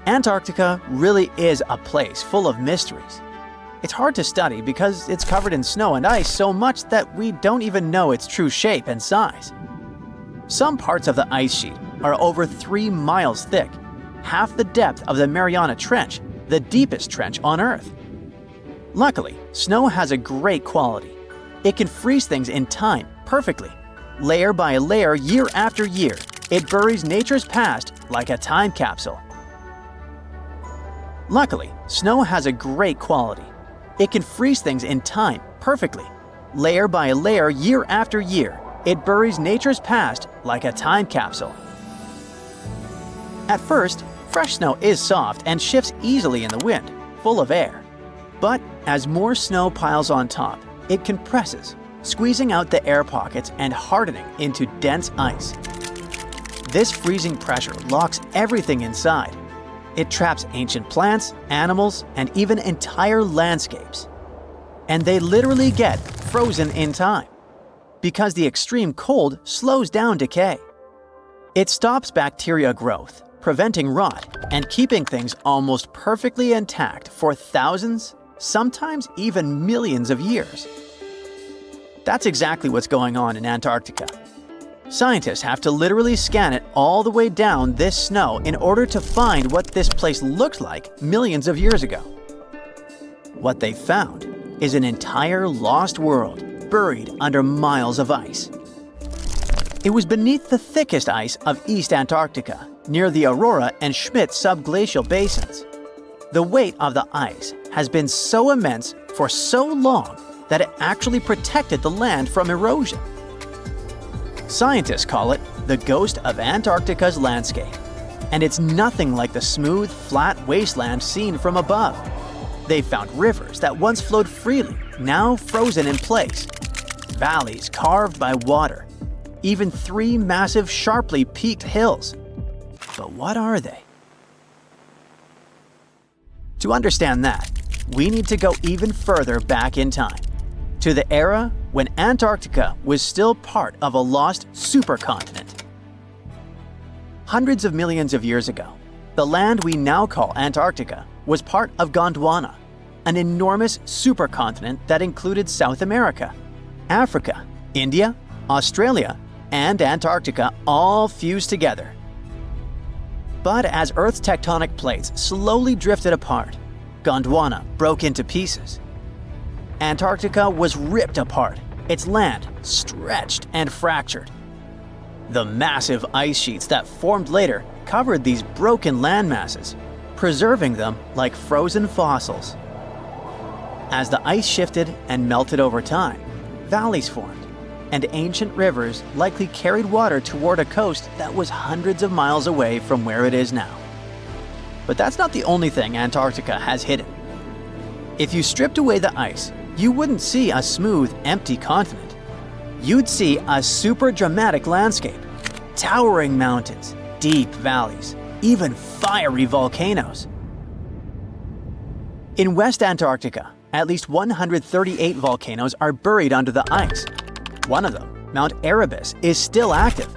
Antarctica really is a place full of mysteries. It's hard to study because it's covered in snow and ice so much that we don't even know its true shape and size. Some parts of the ice sheet are over 3 miles thick, half the depth of the Mariana Trench, the deepest trench on Earth. Luckily, snow has a great quality. It can freeze things in time perfectly. Layer by layer, year after year, it buries nature's past like a time capsule. Luckily, snow has a great quality. It can freeze things in time perfectly. Layer by layer, year after year, it buries nature's past like a time capsule. At first, fresh snow is soft and shifts easily in the wind, full of air. But as more snow piles on top, it compresses, squeezing out the air pockets and hardening into dense ice. This freezing pressure locks everything inside. It traps ancient plants, animals, and even entire landscapes. And they literally get frozen in time, because the extreme cold slows down decay. It stops bacteria growth, preventing rot, and keeping things almost perfectly intact for thousands, sometimes even millions of years. That's exactly what's going on in Antarctica. Scientists have to literally scan it all the way down this snow in order to find what this place looked like millions of years ago. What they found is an entire lost world buried under miles of ice. It was beneath the thickest ice of East Antarctica, near the Aurora and Schmidt subglacial basins. The weight of the ice has been so immense for so long that it actually protected the land from erosion. Scientists call it the ghost of Antarctica's landscape, and it's nothing like the smooth, flat wasteland seen from above. They found rivers that once flowed freely, now frozen in place, valleys carved by water, even 3 massive, sharply peaked hills. But what are they? To understand that, we need to go even further back in time, to the era when Antarctica was still part of a lost supercontinent. Hundreds of millions of years ago, the land we now call Antarctica was part of Gondwana, an enormous supercontinent that included South America, Africa, India, Australia, and Antarctica all fused together. But as Earth's tectonic plates slowly drifted apart, Gondwana broke into pieces. Antarctica was ripped apart, its land stretched and fractured. The massive ice sheets that formed later covered these broken landmasses, preserving them like frozen fossils. As the ice shifted and melted over time, valleys formed, and ancient rivers likely carried water toward a coast that was hundreds of miles away from where it is now. But that's not the only thing Antarctica has hidden. If you stripped away the ice, you wouldn't see a smooth, empty continent. You'd see a super dramatic landscape, towering mountains, deep valleys, even fiery volcanoes. In West Antarctica, at least 138 volcanoes are buried under the ice. One of them, Mount Erebus, is still active.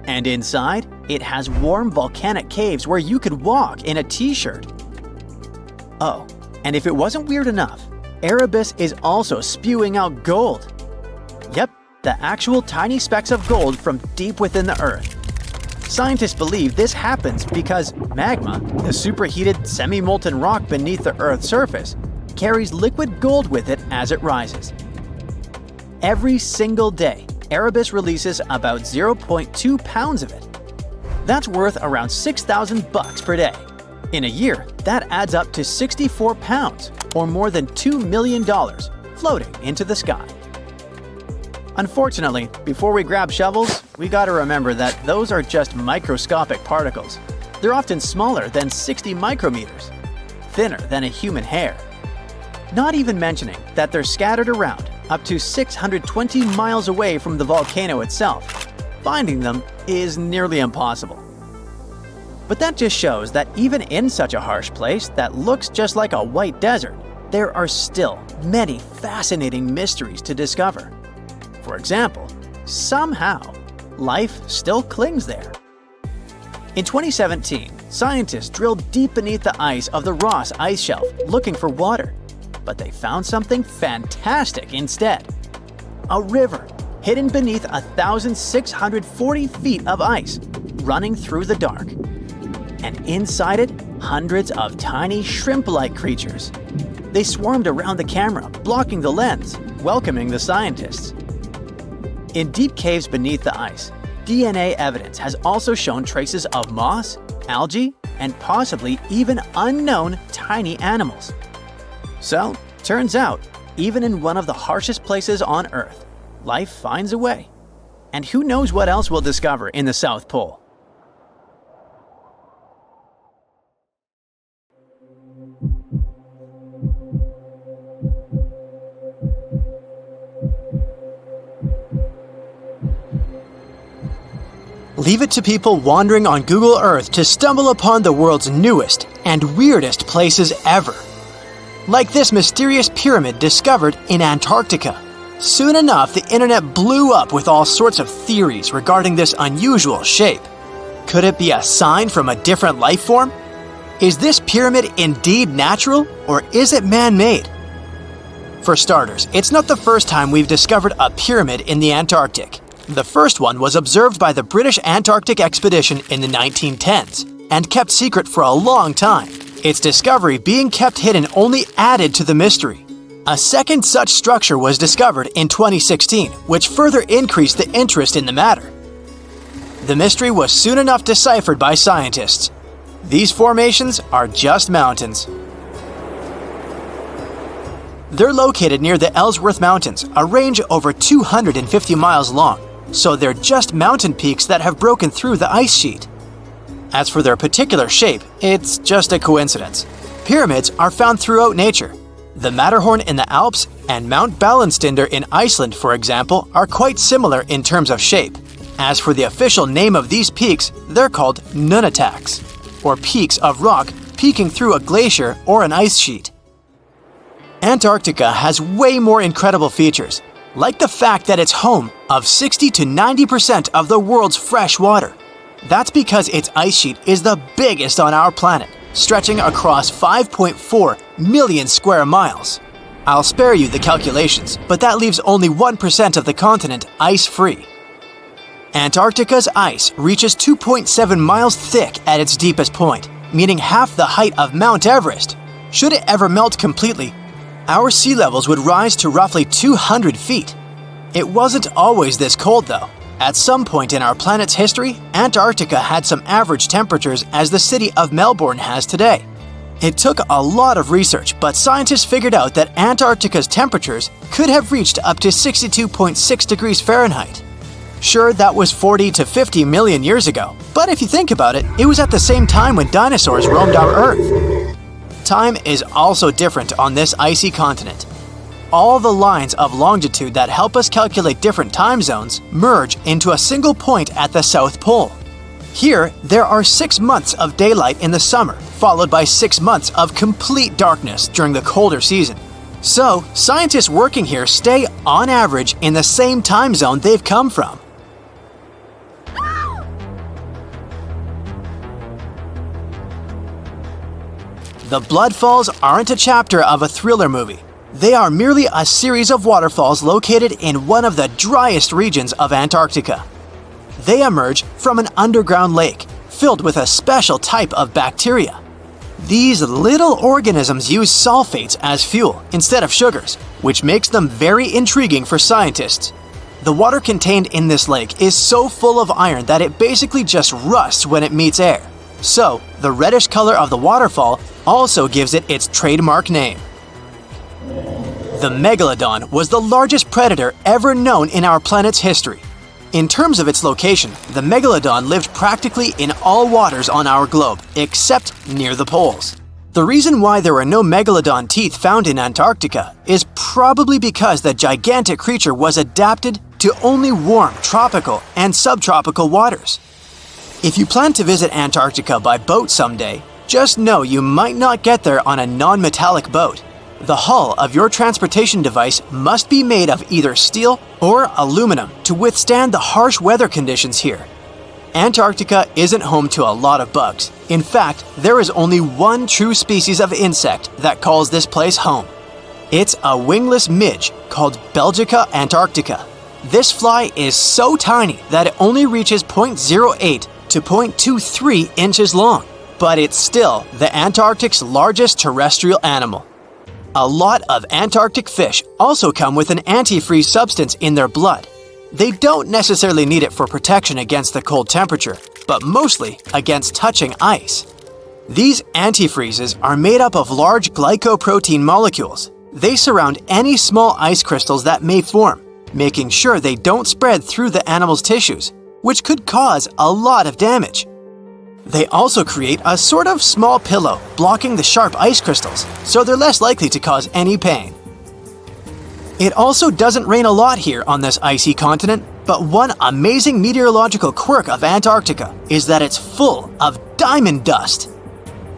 And inside, it has warm volcanic caves where you could walk in a t-shirt. Oh, and if it wasn't weird enough, Erebus is also spewing out gold. Yep, the actual tiny specks of gold from deep within the Earth. Scientists believe this happens because magma, the superheated semi-molten rock beneath the Earth's surface, carries liquid gold with it as it rises. Every single day, Erebus releases about 0.2 pounds of it. That's worth around $6,000 per day. In a year, that adds up to 64 pounds, or more than $2 million, floating into the sky. Unfortunately, before we grab shovels, we gotta remember that those are just microscopic particles. They're often smaller than 60 micrometers, thinner than a human hair. Not even mentioning that they're scattered around up to 620 miles away from the volcano itself. Finding them is nearly impossible. But that just shows that even in such a harsh place that looks just like a white desert, there are still many fascinating mysteries to discover. For example, somehow, life still clings there. In 2017, scientists drilled deep beneath the ice of the Ross Ice Shelf looking for water, but they found something fantastic instead. A river hidden beneath 1,640 feet of ice, running through the dark. And inside it, hundreds of tiny shrimp-like creatures. They swarmed around the camera, blocking the lens, welcoming the scientists. In deep caves beneath the ice, DNA evidence has also shown traces of moss, algae, and possibly even unknown tiny animals. So, turns out, even in one of the harshest places on Earth, life finds a way. And who knows what else we'll discover in the South Pole? Leave it to people wandering on Google Earth to stumble upon the world's newest and weirdest places ever. Like this mysterious pyramid discovered in Antarctica. Soon enough, the internet blew up with all sorts of theories regarding this unusual shape. Could it be a sign from a different life form? Is this pyramid indeed natural, or is it man-made? For starters, it's not the first time we've discovered a pyramid in the Antarctic. The first one was observed by the British Antarctic expedition in the 1910s and kept secret for a long time. Its discovery being kept hidden only added to the mystery. A second such structure was discovered in 2016, which further increased the interest in the matter. The mystery was soon enough deciphered by scientists. These formations are just mountains. They're located near the Ellsworth Mountains, a range over 250 miles long, so they're just mountain peaks that have broken through the ice sheet. As for their particular shape, it's just a coincidence. Pyramids are found throughout nature. The Matterhorn in the Alps and Mount Ballenstinder in Iceland, for example, are quite similar in terms of shape. As for the official name of these peaks, they're called nunataks, or peaks of rock peeking through a glacier or an ice sheet. Antarctica has way more incredible features, like the fact that it's home of 60 to 90% of the world's fresh water. That's because its ice sheet is the biggest on our planet, stretching across 5.4 million square miles. I'll spare you the calculations, but that leaves only 1% of the continent ice-free. Antarctica's ice reaches 2.7 miles thick at its deepest point, meaning half the height of Mount Everest. Should it ever melt completely, our sea levels would rise to roughly 200 feet. It wasn't always this cold, though. At some point in our planet's history, Antarctica had some average temperatures as the city of Melbourne has today. It took a lot of research, but scientists figured out that Antarctica's temperatures could have reached up to 62.6 degrees Fahrenheit. Sure, that was 40 to 50 million years ago, but if you think about it, it was at the same time when dinosaurs roamed our Earth. Time is also different on this icy continent. All the lines of longitude that help us calculate different time zones merge into a single point at the South Pole. Here, there are 6 months of daylight in the summer, followed by 6 months of complete darkness during the colder season. So, scientists working here stay, on average, in the same time zone they've come from. The Blood Falls aren't a chapter of a thriller movie. They are merely a series of waterfalls located in one of the driest regions of Antarctica. They emerge from an underground lake filled with a special type of bacteria. These little organisms use sulfates as fuel instead of sugars, which makes them very intriguing for scientists. The water contained in this lake is so full of iron that it basically just rusts when it meets air. So, the reddish color of the waterfall also gives it its trademark name. The megalodon was the largest predator ever known in our planet's history. In terms of its location, the megalodon lived practically in all waters on our globe, except near the poles. The reason why there were no megalodon teeth found in Antarctica is probably because the gigantic creature was adapted to only warm tropical and subtropical waters. If you plan to visit Antarctica by boat someday, just know you might not get there on a non-metallic boat. The hull of your transportation device must be made of either steel or aluminum to withstand the harsh weather conditions here. Antarctica isn't home to a lot of bugs. In fact, there is only one true species of insect that calls this place home. It's a wingless midge called Belgica antarctica. This fly is so tiny that it only reaches 0.08 to 0.23 inches long, but it's still the Antarctic's largest terrestrial animal. A lot of Antarctic fish also come with an antifreeze substance in their blood. They don't necessarily need it for protection against the cold temperature, but mostly against touching ice. These antifreezes are made up of large glycoprotein molecules. They surround any small ice crystals that may form, making sure they don't spread through the animal's tissues, which could cause a lot of damage. They also create a sort of small pillow blocking the sharp ice crystals, so they're less likely to cause any pain. It also doesn't rain a lot here on this icy continent, but one amazing meteorological quirk of Antarctica is that it's full of diamond dust.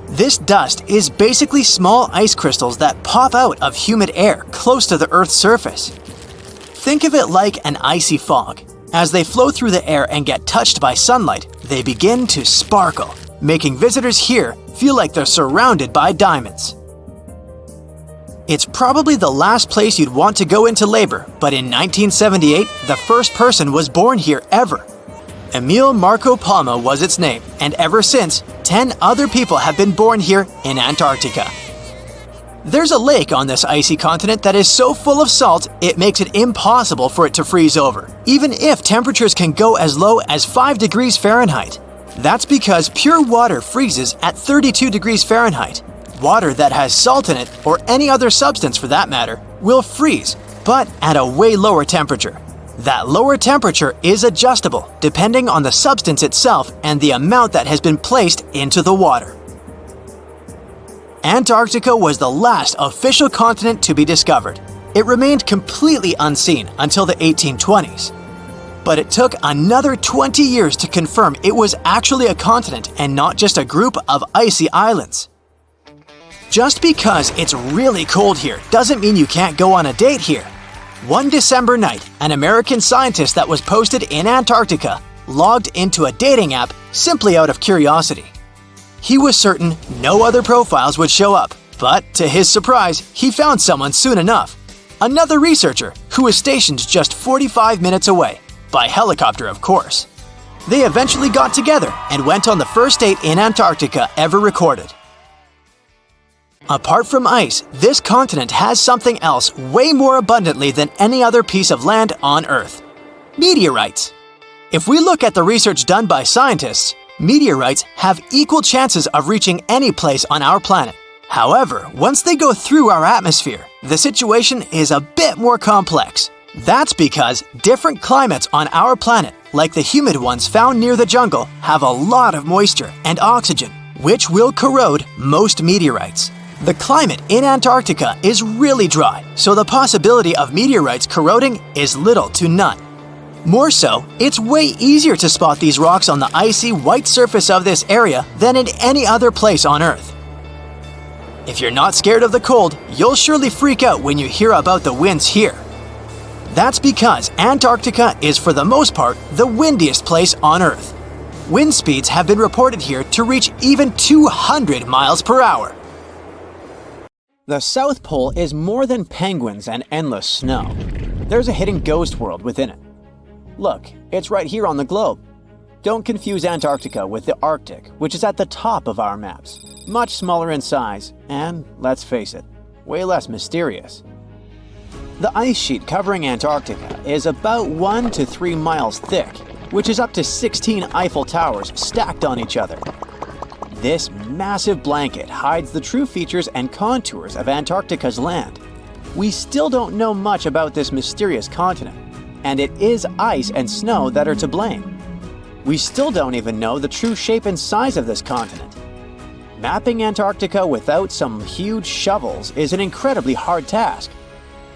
This dust is basically small ice crystals that pop out of humid air close to the Earth's surface. Think of it like an icy fog. As they flow through the air and get touched by sunlight, they begin to sparkle, making visitors here feel like they're surrounded by diamonds. It's probably the last place you'd want to go into labor, but in 1978, the first person was born here ever. Emil Marco Palma was its name, and ever since, 10 other people have been born here in Antarctica. There's a lake on this icy continent that is so full of salt, it makes it impossible for it to freeze over, even if temperatures can go as low as 5 degrees Fahrenheit. That's because pure water freezes at 32 degrees Fahrenheit. Water that has salt in it, or any other substance for that matter, will freeze, but at a way lower temperature. That lower temperature is adjustable depending on the substance itself and the amount that has been placed into the water. Antarctica was the last official continent to be discovered. It remained completely unseen until the 1820s. But it took another 20 years to confirm it was actually a continent and not just a group of icy islands. Just because it's really cold here doesn't mean you can't go on a date here. One December night, an American scientist that was posted in Antarctica logged into a dating app simply out of curiosity. He was certain no other profiles would show up, but to his surprise, he found someone soon enough. Another researcher who was stationed just 45 minutes away, by helicopter of course. They eventually got together and went on the first date in Antarctica ever recorded. Apart from ice, this continent has something else way more abundantly than any other piece of land on Earth: meteorites. If we look at the research done by scientists, meteorites have equal chances of reaching any place on our planet. However, once they go through our atmosphere, the situation is a bit more complex. That's because different climates on our planet, like the humid ones found near the jungle, have a lot of moisture and oxygen, which will corrode most meteorites. The climate in Antarctica is really dry, so the possibility of meteorites corroding is little to none. More so, it's way easier to spot these rocks on the icy white surface of this area than in any other place on Earth. If you're not scared of the cold, you'll surely freak out when you hear about the winds here. That's because Antarctica is for the most part the windiest place on Earth. Wind speeds have been reported here to reach even 200 miles per hour. The South Pole is more than penguins and endless snow. There's a hidden ghost world within it. Look, it's right here on the globe. Don't confuse Antarctica with the Arctic, which is at the top of our maps. Much smaller in size, and let's face it, way less mysterious. The ice sheet covering Antarctica is about 1 to 3 miles thick, which is up to 16 Eiffel Towers stacked on each other. This massive blanket hides the true features and contours of Antarctica's land. We still don't know much about this mysterious continent, and it is ice and snow that are to blame. We still don't even know the true shape and size of this continent. Mapping Antarctica without some huge shovels is an incredibly hard task.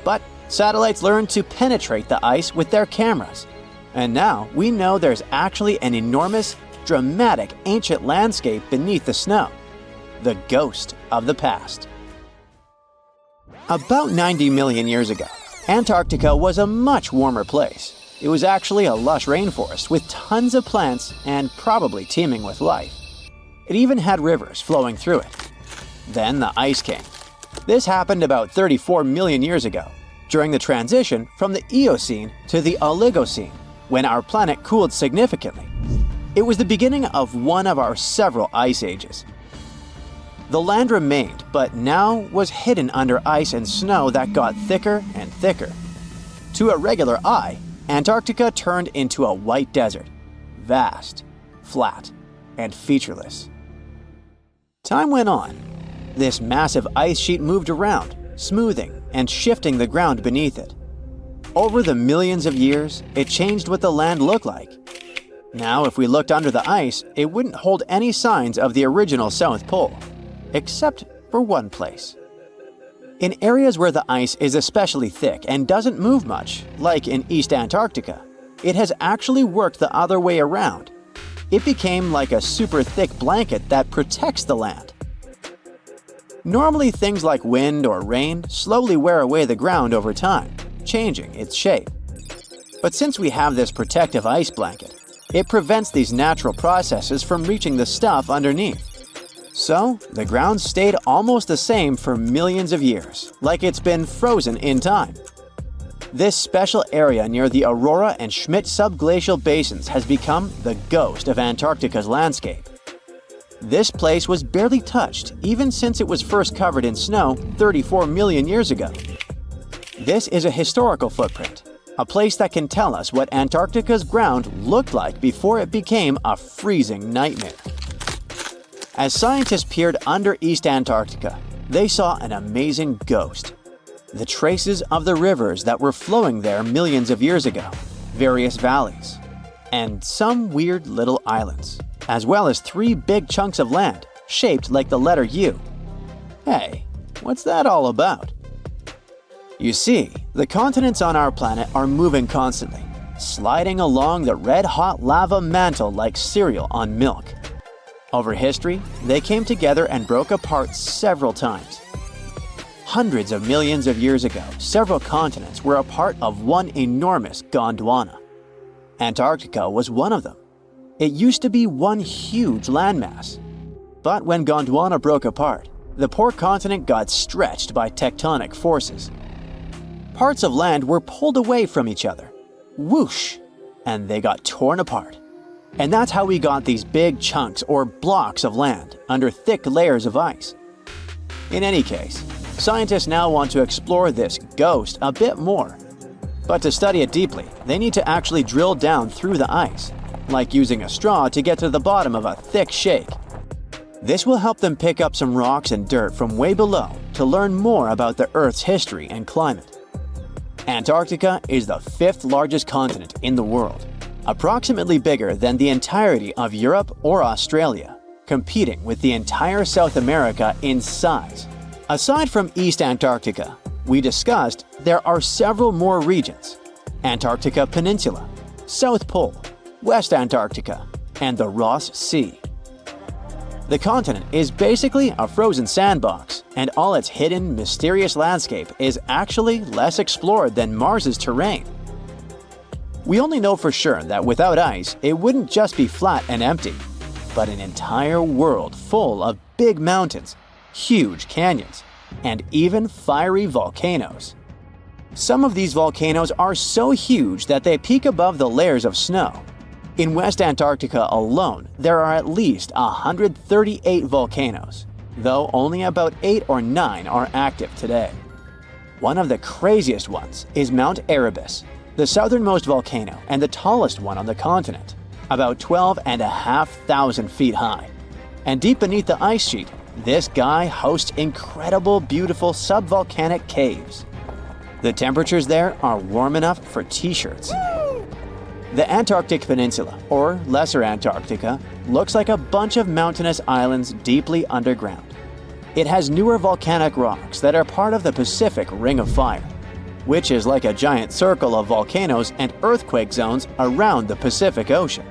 But satellites learned to penetrate the ice with their cameras, and now we know there's actually an enormous, dramatic ancient landscape beneath the snow, the ghost of the past. About 90 million years ago, Antarctica was a much warmer place. It was actually a lush rainforest with tons of plants and probably teeming with life. It even had rivers flowing through it. Then the ice came. This happened about 34 million years ago, during the transition from the Eocene to the Oligocene, when our planet cooled significantly. It was the beginning of one of our several ice ages. The land remained, but now was hidden under ice and snow that got thicker and thicker. To a regular eye, Antarctica turned into a white desert, vast, flat, and featureless. Time went on. This massive ice sheet moved around, smoothing and shifting the ground beneath it. Over the millions of years, it changed what the land looked like. Now, if we looked under the ice, it wouldn't hold any signs of the original South Pole, except for one place. In areas where the ice is especially thick and doesn't move much, like in East Antarctica, it has actually worked the other way around. It became like a super thick blanket that protects the land. Normally, things like wind or rain slowly wear away the ground over time, changing its shape. But since we have this protective ice blanket, it prevents these natural processes from reaching the stuff underneath. So, the ground stayed almost the same for millions of years, like it's been frozen in time. This special area near the Aurora and Schmidt subglacial basins has become the ghost of Antarctica's landscape. This place was barely touched even since it was first covered in snow 34 million years ago. This is a historical footprint, a place that can tell us what Antarctica's ground looked like before it became a freezing nightmare. As scientists peered under East Antarctica, they saw an amazing ghost. The traces of the rivers that were flowing there millions of years ago, various valleys, and some weird little islands, as well as 3 big chunks of land shaped like the letter U. Hey, what's that all about? You see, the continents on our planet are moving constantly, sliding along the red-hot lava mantle like cereal on milk. Over history, they came together and broke apart several times. Hundreds of millions of years ago, several continents were a part of one enormous Gondwana. Antarctica was one of them. It used to be one huge landmass. But when Gondwana broke apart, the poor continent got stretched by tectonic forces. Parts of land were pulled away from each other. Whoosh! And they got torn apart. And that's how we got these big chunks or blocks of land under thick layers of ice. In any case, scientists now want to explore this ghost a bit more. But to study it deeply, they need to actually drill down through the ice, like using a straw to get to the bottom of a thick shake. This will help them pick up some rocks and dirt from way below to learn more about the Earth's history and climate. Antarctica is the 5th largest continent in the world, approximately bigger than the entirety of Europe or Australia, competing with the entire South America in size. Aside from East Antarctica, we discussed there are several more regions: Antarctica Peninsula, South Pole, West Antarctica, and the Ross Sea. The continent is basically a frozen sandbox, and all its hidden, mysterious landscape is actually less explored than Mars's terrain. We only know for sure that without ice, it wouldn't just be flat and empty, but an entire world full of big mountains, huge canyons, and even fiery volcanoes. Some of these volcanoes are so huge that they peak above the layers of snow. In West Antarctica alone, there are at least 138 volcanoes, though only about 8 or 9 are active today. One of the craziest ones is Mount Erebus, the southernmost volcano and the tallest one on the continent, about 12,500 feet high. And deep beneath the ice sheet, this guy hosts incredible, beautiful subvolcanic caves. The temperatures there are warm enough for t-shirts. The Antarctic Peninsula, or Lesser Antarctica, looks like a bunch of mountainous islands deeply underground. It has newer volcanic rocks that are part of the Pacific Ring of Fire, which is like a giant circle of volcanoes and earthquake zones around the Pacific Ocean.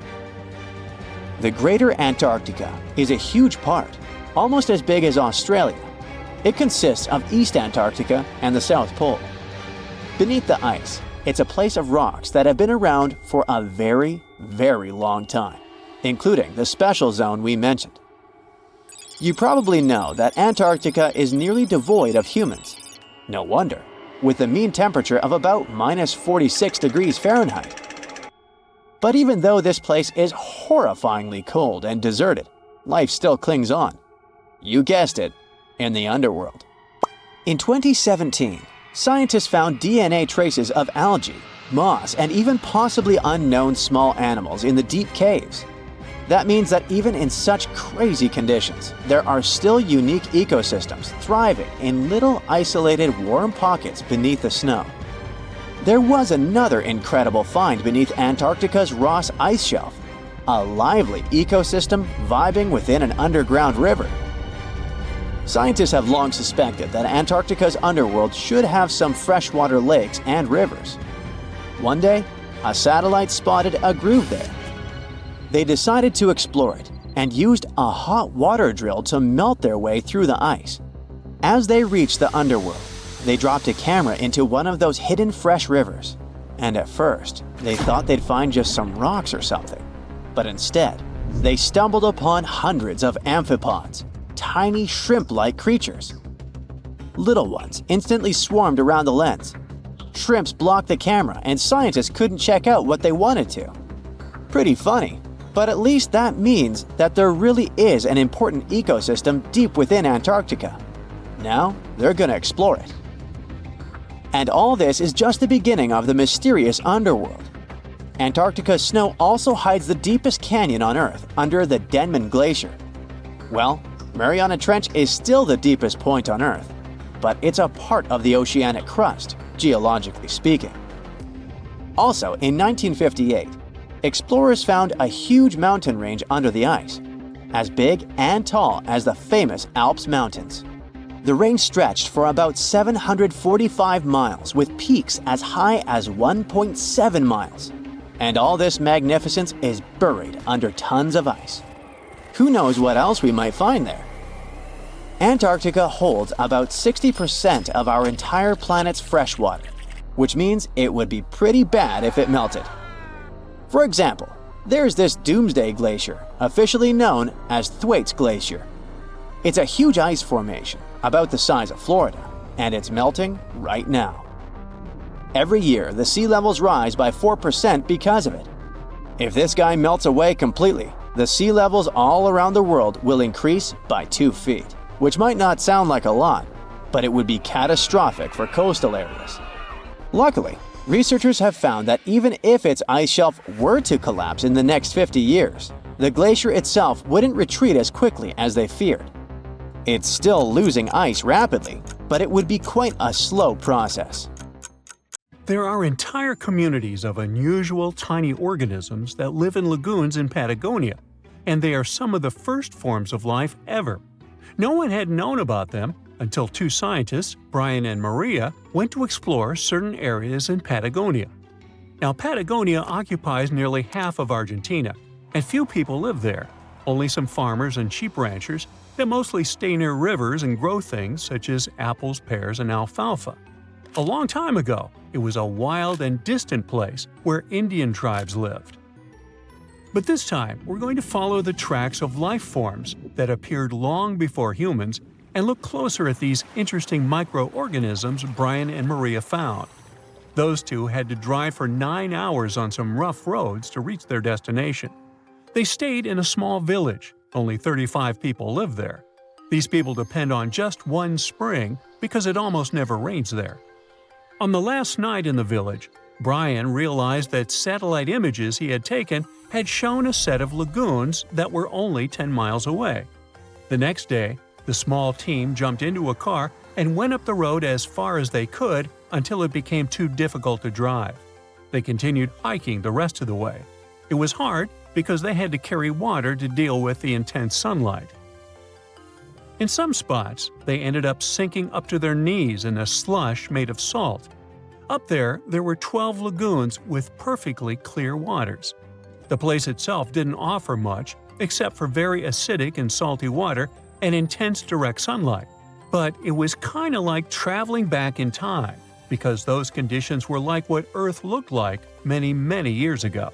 The Greater Antarctica is a huge part, almost as big as Australia. It consists of East Antarctica and the South Pole. Beneath the ice, it's a place of rocks that have been around for a very, very long time, including the special zone we mentioned. You probably know that Antarctica is nearly devoid of humans. No wonder, with a mean temperature of about -46 degrees Fahrenheit. But even though this place is horrifyingly cold and deserted, life still clings on. You guessed it, in the underworld. In 2017, scientists found DNA traces of algae, moss, and even possibly unknown small animals in the deep caves. That means that even in such crazy conditions, there are still unique ecosystems thriving in little isolated warm pockets beneath the snow. There was another incredible find beneath Antarctica's Ross Ice Shelf, a lively ecosystem vibing within an underground river. Scientists have long suspected that Antarctica's underworld should have some freshwater lakes and rivers. One day, a satellite spotted a groove there. They decided to explore it and used a hot water drill to melt their way through the ice. As they reached the underworld, they dropped a camera into one of those hidden fresh rivers. And at first, they thought they'd find just some rocks or something. But instead, they stumbled upon hundreds of amphipods, tiny shrimp-like creatures. Little ones instantly swarmed around the lens. Shrimps blocked the camera and scientists couldn't check out what they wanted to. Pretty funny, but at least that means that there really is an important ecosystem deep within Antarctica. Now, they're gonna explore it. And all this is just the beginning of the mysterious underworld. Antarctica's snow also hides the deepest canyon on Earth under the Denman Glacier. Well, Mariana Trench is still the deepest point on Earth, but it's a part of the oceanic crust, geologically speaking. Also, in 1958, explorers found a huge mountain range under the ice, as big and tall as the famous Alps Mountains. The range stretched for about 745 miles with peaks as high as 1.7 miles. And all this magnificence is buried under tons of ice. Who knows what else we might find there? Antarctica holds about 60% of our entire planet's fresh water, which means it would be pretty bad if it melted. For example, there's this Doomsday Glacier, officially known as Thwaites Glacier. It's a huge ice formation, about the size of Florida, and it's melting right now. Every year, the sea levels rise by 4% because of it. If this guy melts away completely, the sea levels all around the world will increase by 2 feet, which might not sound like a lot, but it would be catastrophic for coastal areas. Luckily, researchers have found that even if its ice shelf were to collapse in the next 50 years, the glacier itself wouldn't retreat as quickly as they feared. It's still losing ice rapidly, but it would be quite a slow process. There are entire communities of unusual tiny organisms that live in lagoons in Patagonia, and they are some of the first forms of life ever. No one had known about them until two scientists, Brian and Maria, went to explore certain areas in Patagonia. Now, Patagonia occupies nearly half of Argentina, and few people live there. Only some farmers and sheep ranchers that mostly stay near rivers and grow things such as apples, pears, and alfalfa. A long time ago, it was a wild and distant place where Indian tribes lived. But this time, we're going to follow the tracks of life forms that appeared long before humans and look closer at these interesting microorganisms Brian and Maria found. Those two had to drive for 9 hours on some rough roads to reach their destination. They stayed in a small village. Only 35 people live there. These people depend on just one spring because it almost never rains there. On the last night in the village, Brian realized that satellite images he had taken had shown a set of lagoons that were only 10 miles away. The next day, the small team jumped into a car and went up the road as far as they could until it became too difficult to drive. They continued hiking the rest of the way. It was hard because they had to carry water to deal with the intense sunlight. In some spots, they ended up sinking up to their knees in a slush made of salt. Up there were 12 lagoons with perfectly clear waters. The place itself didn't offer much except for very acidic and salty water and intense direct sunlight. But it was kinda like traveling back in time, because those conditions were like what Earth looked like many, many years ago.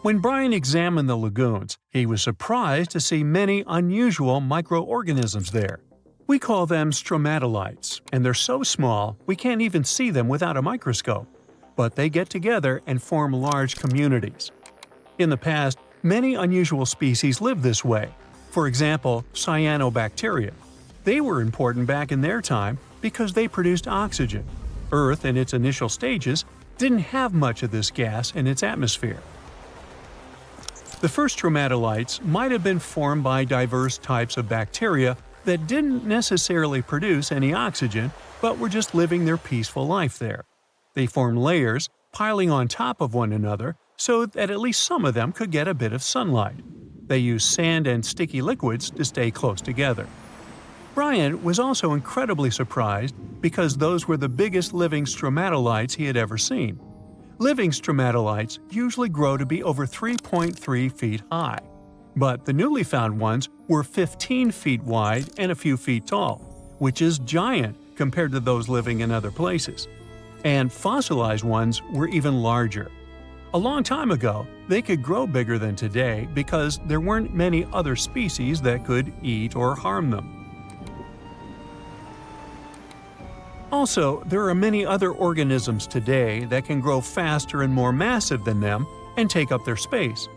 When Brian examined the lagoons, he was surprised to see many unusual microorganisms there. We call them stromatolites, and they're so small we can't even see them without a microscope. But they get together and form large communities. In the past, many unusual species lived this way. For example, cyanobacteria. They were important back in their time because they produced oxygen. Earth, in its initial stages, didn't have much of this gas in its atmosphere. The first stromatolites might have been formed by diverse types of bacteria that didn't necessarily produce any oxygen, but were just living their peaceful life there. They formed layers, piling on top of one another, so that at least some of them could get a bit of sunlight. They used sand and sticky liquids to stay close together. Brian was also incredibly surprised because those were the biggest living stromatolites he had ever seen. Living stromatolites usually grow to be over 3.3 feet high, but the newly found ones were 15 feet wide and a few feet tall, which is giant compared to those living in other places. And fossilized ones were even larger. A long time ago, they could grow bigger than today because there weren't many other species that could eat or harm them. Also, there are many other organisms today that can grow faster and more massive than them and take up their space.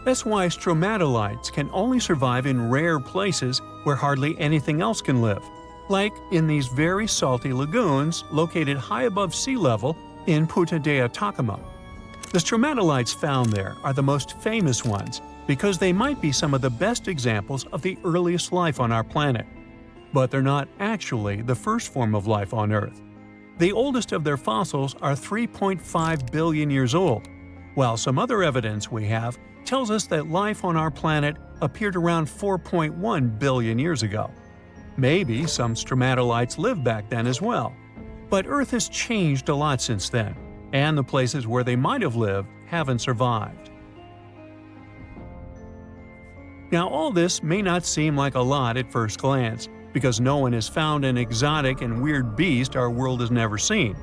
That's why stromatolites can only survive in rare places where hardly anything else can live, like in these very salty lagoons located high above sea level in Punta de Atacama. The stromatolites found there are the most famous ones because they might be some of the best examples of the earliest life on our planet. But they're not actually the first form of life on Earth. The oldest of their fossils are 3.5 billion years old, while some other evidence we have tells us that life on our planet appeared around 4.1 billion years ago. Maybe some stromatolites lived back then as well. But Earth has changed a lot since then, and the places where they might have lived haven't survived. Now, all this may not seem like a lot at first glance, because no one has found an exotic and weird beast our world has never seen.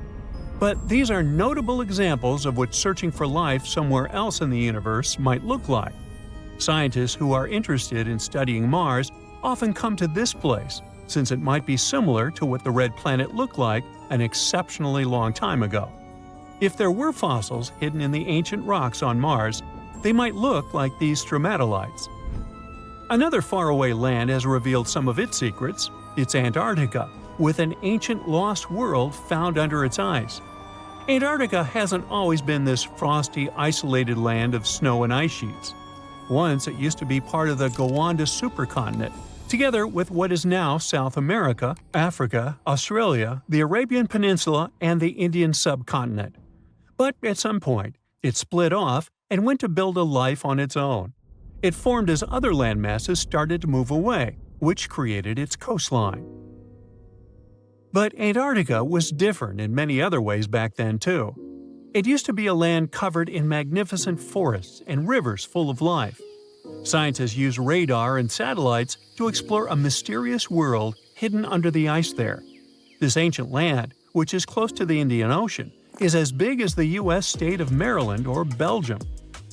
But these are notable examples of what searching for life somewhere else in the universe might look like. Scientists who are interested in studying Mars often come to this place, since it might be similar to what the red planet looked like an exceptionally long time ago. If there were fossils hidden in the ancient rocks on Mars, they might look like these stromatolites. Another faraway land has revealed some of its secrets. It's Antarctica, with an ancient lost world found under its ice. Antarctica hasn't always been this frosty, isolated land of snow and ice sheets. Once it used to be part of the Gondwana supercontinent, together with what is now South America, Africa, Australia, the Arabian Peninsula, and the Indian subcontinent. But at some point, it split off and went to build a life on its own. It formed as other landmasses started to move away, which created its coastline. But Antarctica was different in many other ways back then too. It used to be a land covered in magnificent forests and rivers full of life. Scientists use radar and satellites to explore a mysterious world hidden under the ice there. This ancient land, which is close to the Indian Ocean, is as big as the U.S. state of Maryland or Belgium.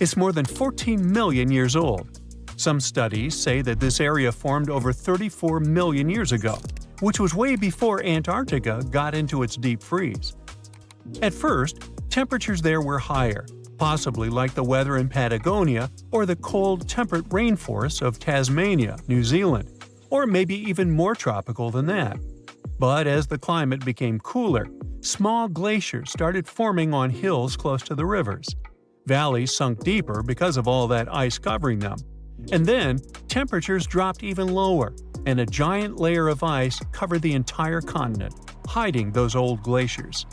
It's more than 14 million years old. Some studies say that this area formed over 34 million years ago, which was way before Antarctica got into its deep freeze. At first, temperatures there were higher, possibly like the weather in Patagonia or the cold, temperate rainforests of Tasmania, New Zealand, or maybe even more tropical than that. But as the climate became cooler, small glaciers started forming on hills close to the rivers. Valleys sunk deeper because of all that ice covering them. And then, temperatures dropped even lower, and a giant layer of ice covered the entire continent, hiding those old glaciers.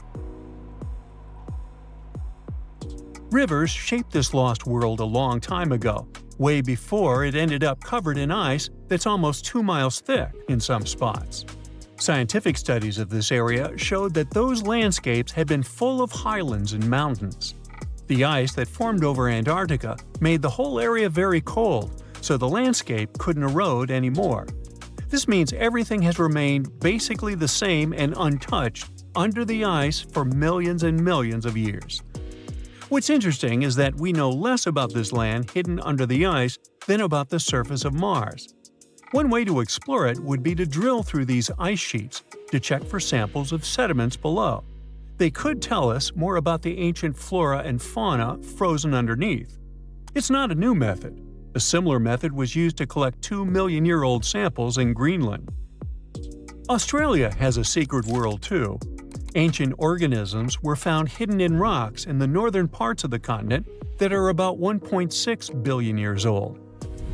Rivers shaped this lost world a long time ago, way before it ended up covered in ice that's almost 2 miles thick in some spots. Scientific studies of this area showed that those landscapes had been full of highlands and mountains. The ice that formed over Antarctica made the whole area very cold, so the landscape couldn't erode anymore. This means everything has remained basically the same and untouched under the ice for millions and millions of years. What's interesting is that we know less about this land hidden under the ice than about the surface of Mars. One way to explore it would be to drill through these ice sheets to check for samples of sediments below. They could tell us more about the ancient flora and fauna frozen underneath. It's not a new method. A similar method was used to collect 2-million-year-old samples in Greenland. Australia has a secret world too. Ancient organisms were found hidden in rocks in the northern parts of the continent that are about 1.6 billion years old.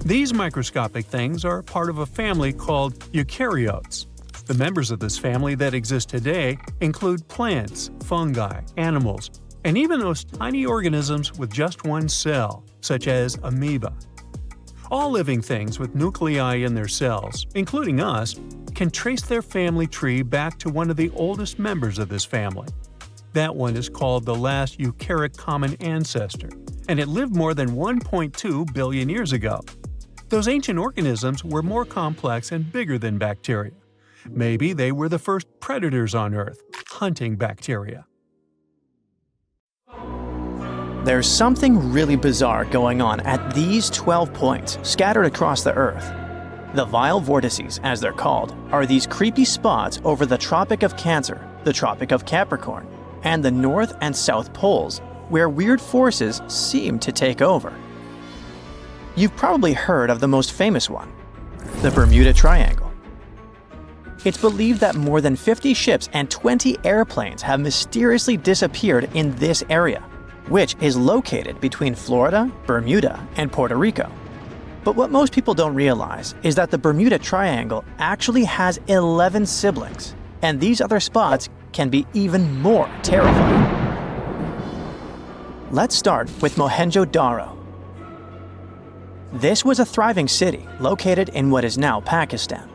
These microscopic things are part of a family called eukaryotes. The members of this family that exist today include plants, fungi, animals, and even those tiny organisms with just one cell, such as amoeba. All living things with nuclei in their cells, including us, can trace their family tree back to one of the oldest members of this family. That one is called the last eukaryotic common ancestor, and it lived more than 1.2 billion years ago. Those ancient organisms were more complex and bigger than bacteria. Maybe they were the first predators on Earth, hunting bacteria. There's something really bizarre going on at these 12 points scattered across the Earth. The vile vortices, as they're called, are these creepy spots over the Tropic of Cancer, the Tropic of Capricorn, and the North and South Poles, where weird forces seem to take over. You've probably heard of the most famous one, the Bermuda Triangle. It's believed that more than 50 ships and 20 airplanes have mysteriously disappeared in this area, which is located between Florida, Bermuda, and Puerto Rico. But what most people don't realize is that the Bermuda Triangle actually has 11 siblings, and these other spots can be even more terrifying. Let's start with Mohenjo-Daro. This was a thriving city located in what is now Pakistan.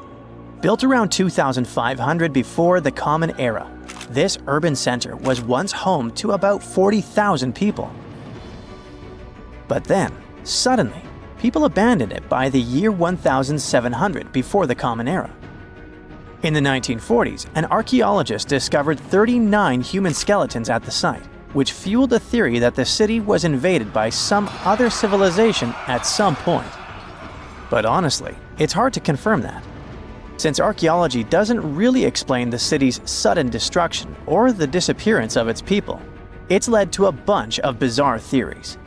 Built around 2500 before the Common Era, this urban center was once home to about 40,000 people. But then, suddenly, people abandoned it by the year 1700 before the Common Era. In the 1940s, an archaeologist discovered 39 human skeletons at the site, which fueled the theory that the city was invaded by some other civilization at some point. But honestly, it's hard to confirm that, since archaeology doesn't really explain the city's sudden destruction or the disappearance of its people. It's led to a bunch of bizarre theories.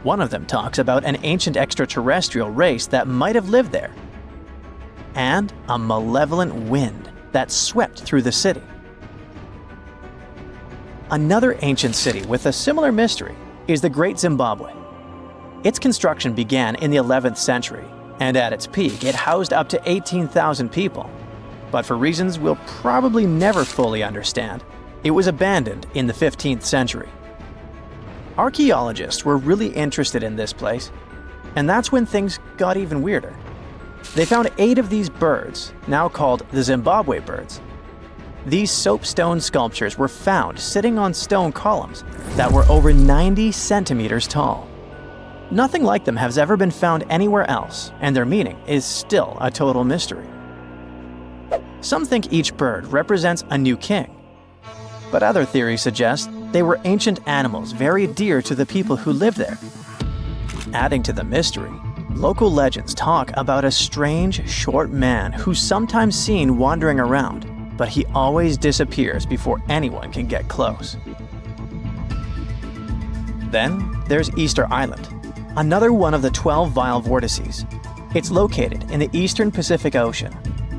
One of them talks about an ancient extraterrestrial race that might have lived there, and a malevolent wind that swept through the city. Another ancient city with a similar mystery is the Great Zimbabwe. Its construction began in the 11th century, and at its peak it housed up to 18,000 people. But for reasons we'll probably never fully understand, it was abandoned in the 15th century. Archaeologists were really interested in this place, and that's when things got even weirder. They found 8 of these birds, now called the Zimbabwe birds. These soapstone sculptures were found sitting on stone columns that were over 90 centimeters tall. Nothing like them has ever been found anywhere else, and their meaning is still a total mystery. Some think each bird represents a new king, but other theories suggest they were ancient animals very dear to the people who lived there. Adding to the mystery, local legends talk about a strange, short man who's sometimes seen wandering around, but he always disappears before anyone can get close. Then there's Easter Island, another one of the 12 vile vortices. It's located in the eastern Pacific Ocean,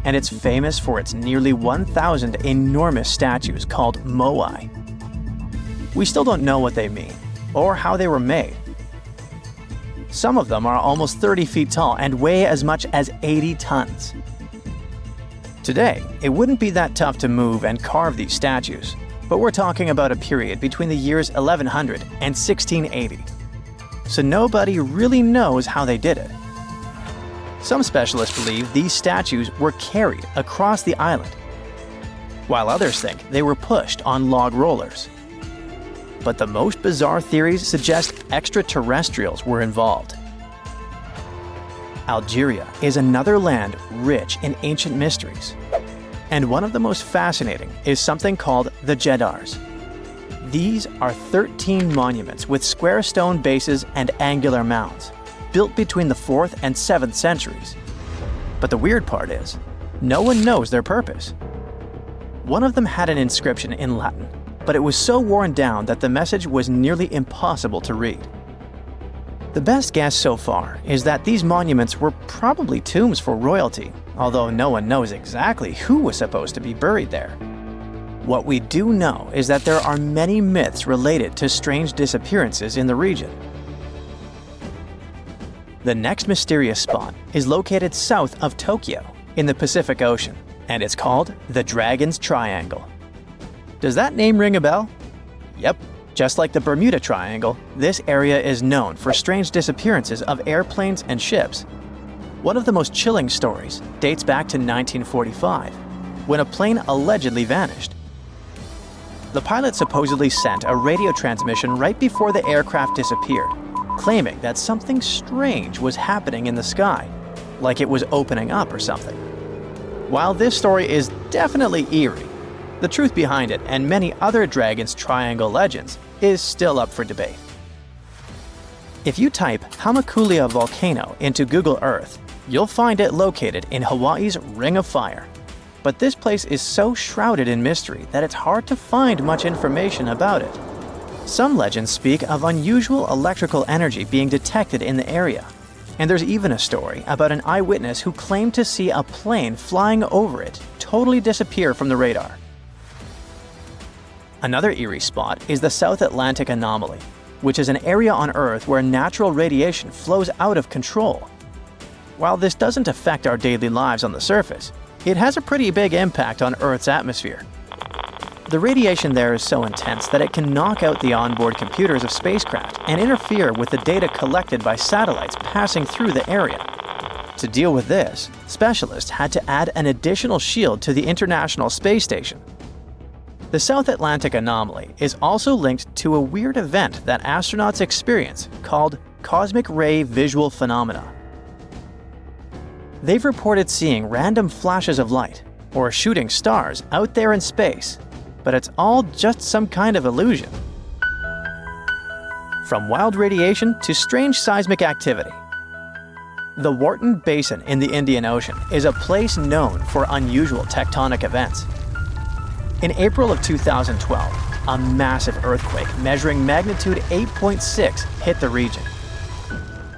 and it's famous for its nearly 1,000 enormous statues called moai. We still don't know what they mean, or how they were made. Some of them are almost 30 feet tall and weigh as much as 80 tons. Today, it wouldn't be that tough to move and carve these statues, but we're talking about a period between the years 1100 and 1680. So nobody really knows how they did it. Some specialists believe these statues were carried across the island, while others think they were pushed on log rollers. But the most bizarre theories suggest extraterrestrials were involved. Algeria is another land rich in ancient mysteries, and one of the most fascinating is something called the Jeddars. These are 13 monuments with square stone bases and angular mounds, built between the 4th and 7th centuries. But the weird part is, no one knows their purpose. One of them had an inscription in Latin, but it was so worn down that the message was nearly impossible to read. The best guess so far is that these monuments were probably tombs for royalty, although no one knows exactly who was supposed to be buried there. What we do know is that there are many myths related to strange disappearances in the region. The next mysterious spot is located south of Tokyo in the Pacific Ocean, and it's called the Dragon's Triangle. Does that name ring a bell? Yep. Just like the Bermuda Triangle, this area is known for strange disappearances of airplanes and ships. One of the most chilling stories dates back to 1945, when a plane allegedly vanished. The pilot supposedly sent a radio transmission right before the aircraft disappeared, claiming that something strange was happening in the sky, like it was opening up or something. While this story is definitely eerie, the truth behind it and many other Dragon's Triangle legends is still up for debate. If you type Hamakulia volcano into Google Earth, you'll find it located in Hawaii's Ring of Fire. But this place is so shrouded in mystery that it's hard to find much information about it. Some legends speak of unusual electrical energy being detected in the area. And there's even a story about an eyewitness who claimed to see a plane flying over it totally disappear from the radar. Another eerie spot is the South Atlantic Anomaly, which is an area on Earth where natural radiation flows out of control. While this doesn't affect our daily lives on the surface, it has a pretty big impact on Earth's atmosphere. The radiation there is so intense that it can knock out the onboard computers of spacecraft and interfere with the data collected by satellites passing through the area. To deal with this, specialists had to add an additional shield to the International Space Station. The South Atlantic Anomaly is also linked to a weird event that astronauts experience called cosmic ray visual phenomena. They've reported seeing random flashes of light or shooting stars out there in space, but it's all just some kind of illusion. From wild radiation to strange seismic activity. The Wharton Basin in the Indian Ocean is a place known for unusual tectonic events. In April of 2012, a massive earthquake measuring magnitude 8.6 hit the region.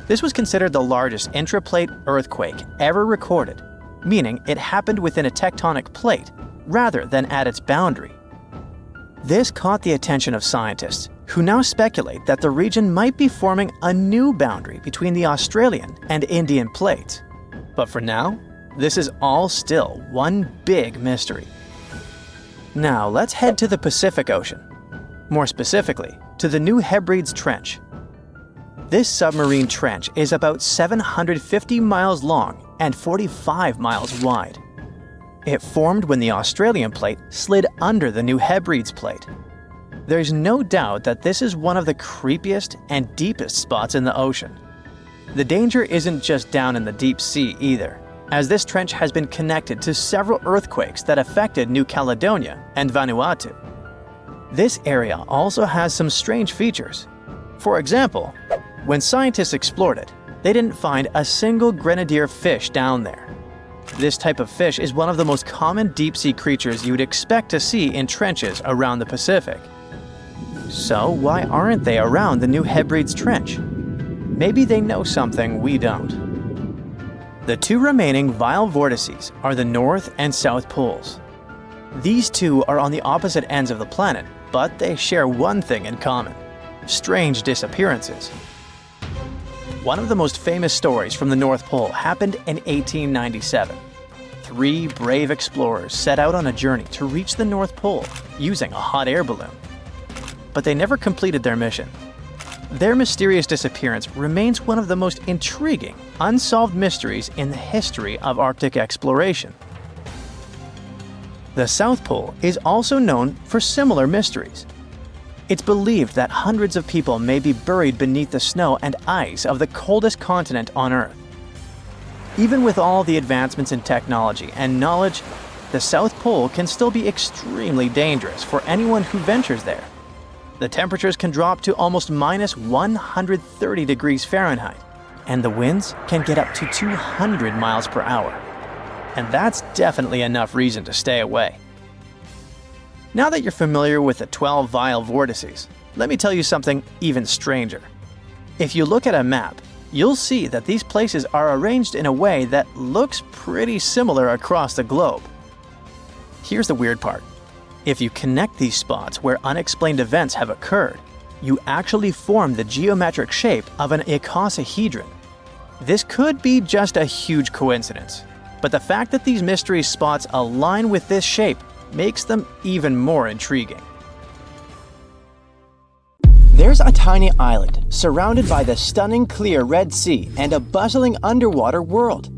This was considered the largest intraplate earthquake ever recorded, meaning it happened within a tectonic plate rather than at its boundary. This caught the attention of scientists, who now speculate that the region might be forming a new boundary between the Australian and Indian plates. But for now, this is all still one big mystery. Now let's head to the Pacific Ocean. More specifically, to the New Hebrides Trench. This submarine trench is about 750 miles long and 45 miles wide. It formed when the Australian plate slid under the New Hebrides plate. There's no doubt that this is one of the creepiest and deepest spots in the ocean. The danger isn't just down in the deep sea either, as this trench has been connected to several earthquakes that affected New Caledonia and Vanuatu. This area also has some strange features. For example, when scientists explored it, they didn't find a single grenadier fish down there. This type of fish is one of the most common deep-sea creatures you'd expect to see in trenches around the Pacific. So why aren't they around the New Hebrides Trench? Maybe they know something we don't. The two remaining vile vortices are the North and South Poles. These two are on the opposite ends of the planet, but they share one thing in common: strange disappearances. One of the most famous stories from the North Pole happened in 1897. 3 brave explorers set out on a journey to reach the North Pole using a hot air balloon. But they never completed their mission. Their mysterious disappearance remains one of the most intriguing, unsolved mysteries in the history of Arctic exploration. The South Pole is also known for similar mysteries. It's believed that hundreds of people may be buried beneath the snow and ice of the coldest continent on Earth. Even with all the advancements in technology and knowledge, the South Pole can still be extremely dangerous for anyone who ventures there. The temperatures can drop to almost minus 130 degrees Fahrenheit, and the winds can get up to 200 miles per hour. And that's definitely enough reason to stay away. Now that you're familiar with the 12 vile vortices, let me tell you something even stranger. If you look at a map, you'll see that these places are arranged in a way that looks pretty similar across the globe. Here's the weird part. If you connect these spots where unexplained events have occurred, you actually form the geometric shape of an icosahedron. This could be just a huge coincidence, but the fact that these mystery spots align with this shape makes them even more intriguing. There's a tiny island surrounded by the stunning clear Red Sea and a bustling underwater world.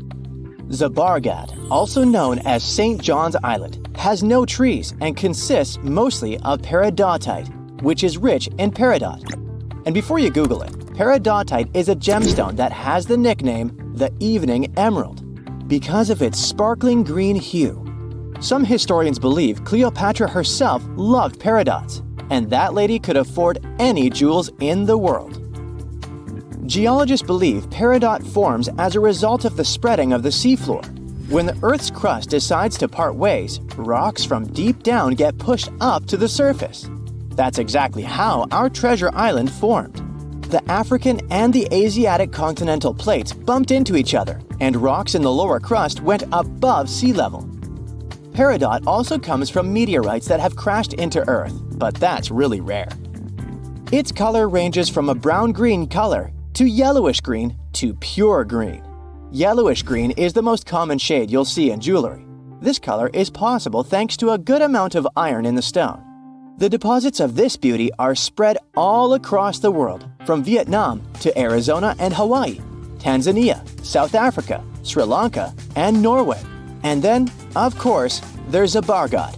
Zabargad, also known as St. John's Island, has no trees and consists mostly of peridotite, which is rich in peridot. And before you Google it, peridotite is a gemstone that has the nickname the Evening Emerald because of its sparkling green hue. Some historians believe Cleopatra herself loved peridots, and that lady could afford any jewels in the world. Geologists believe peridot forms as a result of the spreading of the seafloor. When the Earth's crust decides to part ways, rocks from deep down get pushed up to the surface. That's exactly how our treasure island formed. The African and the Asiatic continental plates bumped into each other, and rocks in the lower crust went above sea level. Peridot also comes from meteorites that have crashed into Earth, but that's really rare. Its color ranges from a brown-green color to yellowish-green to pure green. Yellowish-green is the most common shade you'll see in jewelry. This color is possible thanks to a good amount of iron in the stone. The deposits of this beauty are spread all across the world, from Vietnam to Arizona and Hawaii, Tanzania, South Africa, Sri Lanka, and Norway. And then, of course, there's Zabargad.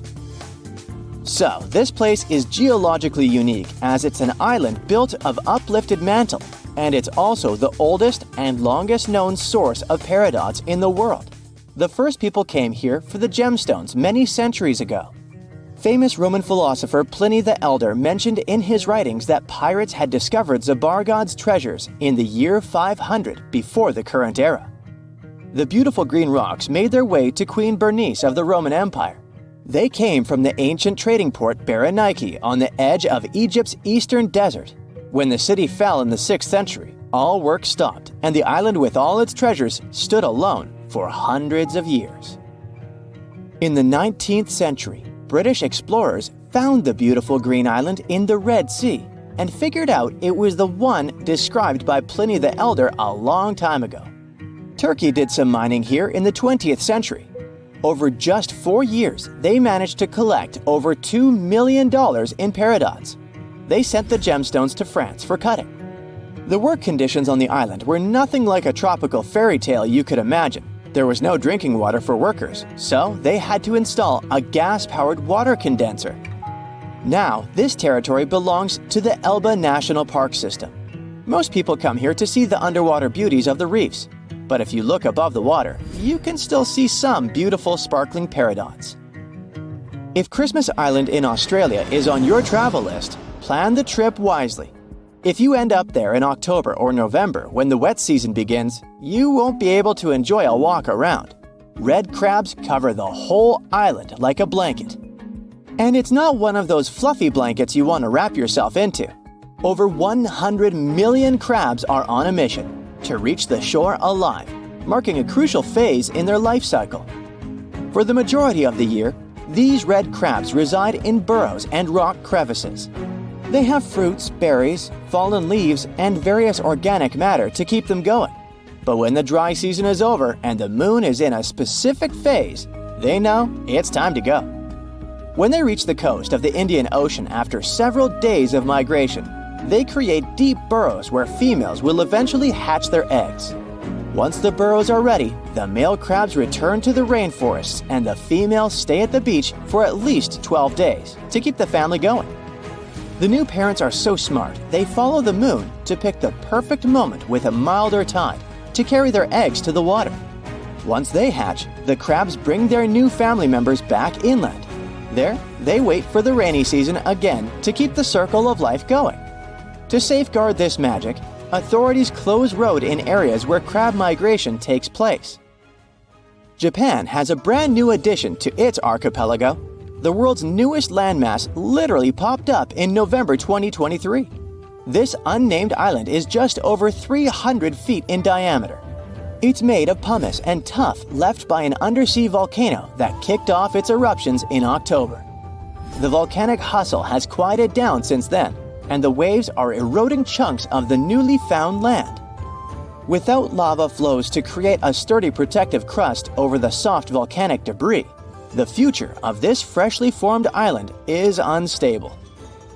So, this place is geologically unique as it's an island built of uplifted mantle, and it's also the oldest and longest known source of peridots in the world. The first people came here for the gemstones many centuries ago. Famous Roman philosopher Pliny the Elder mentioned in his writings that pirates had discovered Zabargad's treasures in the year 500 before the current era. The beautiful green rocks made their way to Queen Bernice of the Roman Empire. They came from the ancient trading port Berenike on the edge of Egypt's eastern desert. When the city fell in the 6th century, all work stopped, and the island with all its treasures stood alone for hundreds of years. In the 19th century, British explorers found the beautiful green island in the Red Sea and figured out it was the one described by Pliny the Elder a long time ago. Turkey did some mining here in the 20th century. Over just 4 years, they managed to collect over $2 million in peridots. They sent the gemstones to France for cutting. The work conditions on the island were nothing like a tropical fairy tale you could imagine. There was no drinking water for workers, so they had to install a gas-powered water condenser. Now, this territory belongs to the Elba National Park System. Most people come here to see the underwater beauties of the reefs, but if you look above the water, you can still see some beautiful sparkling peridots. If Christmas Island in Australia is on your travel list, plan the trip wisely. If you end up there in October or November when the wet season begins, you won't be able to enjoy a walk around. Red crabs cover the whole island like a blanket. And it's not one of those fluffy blankets you want to wrap yourself into. Over 100 million crabs are on a mission to reach the shore alive, marking a crucial phase in their life cycle. For the majority of the year, these red crabs reside in burrows and rock crevices. They have fruits, berries, fallen leaves, and various organic matter to keep them going. But when the dry season is over and the moon is in a specific phase, they know it's time to go. When they reach the coast of the Indian Ocean after several days of migration, they create deep burrows where females will eventually hatch their eggs. Once the burrows are ready, the male crabs return to the rainforests and the females stay at the beach for at least 12 days to keep the family going. The new parents are so smart, they follow the moon to pick the perfect moment with a milder tide to carry their eggs to the water. Once they hatch, the crabs bring their new family members back inland. There, they wait for the rainy season again to keep the circle of life going. To safeguard this magic, authorities close road in areas where crab migration takes place. Japan has a brand new addition to its archipelago. The world's newest landmass literally popped up in November 2023. This unnamed island is just over 300 feet in diameter. It's made of pumice and tuff left by an undersea volcano that kicked off its eruptions in October. The volcanic hustle has quieted down since then, and the waves are eroding chunks of the newly found land. Without lava flows to create a sturdy protective crust over the soft volcanic debris, the future of this freshly formed island is unstable.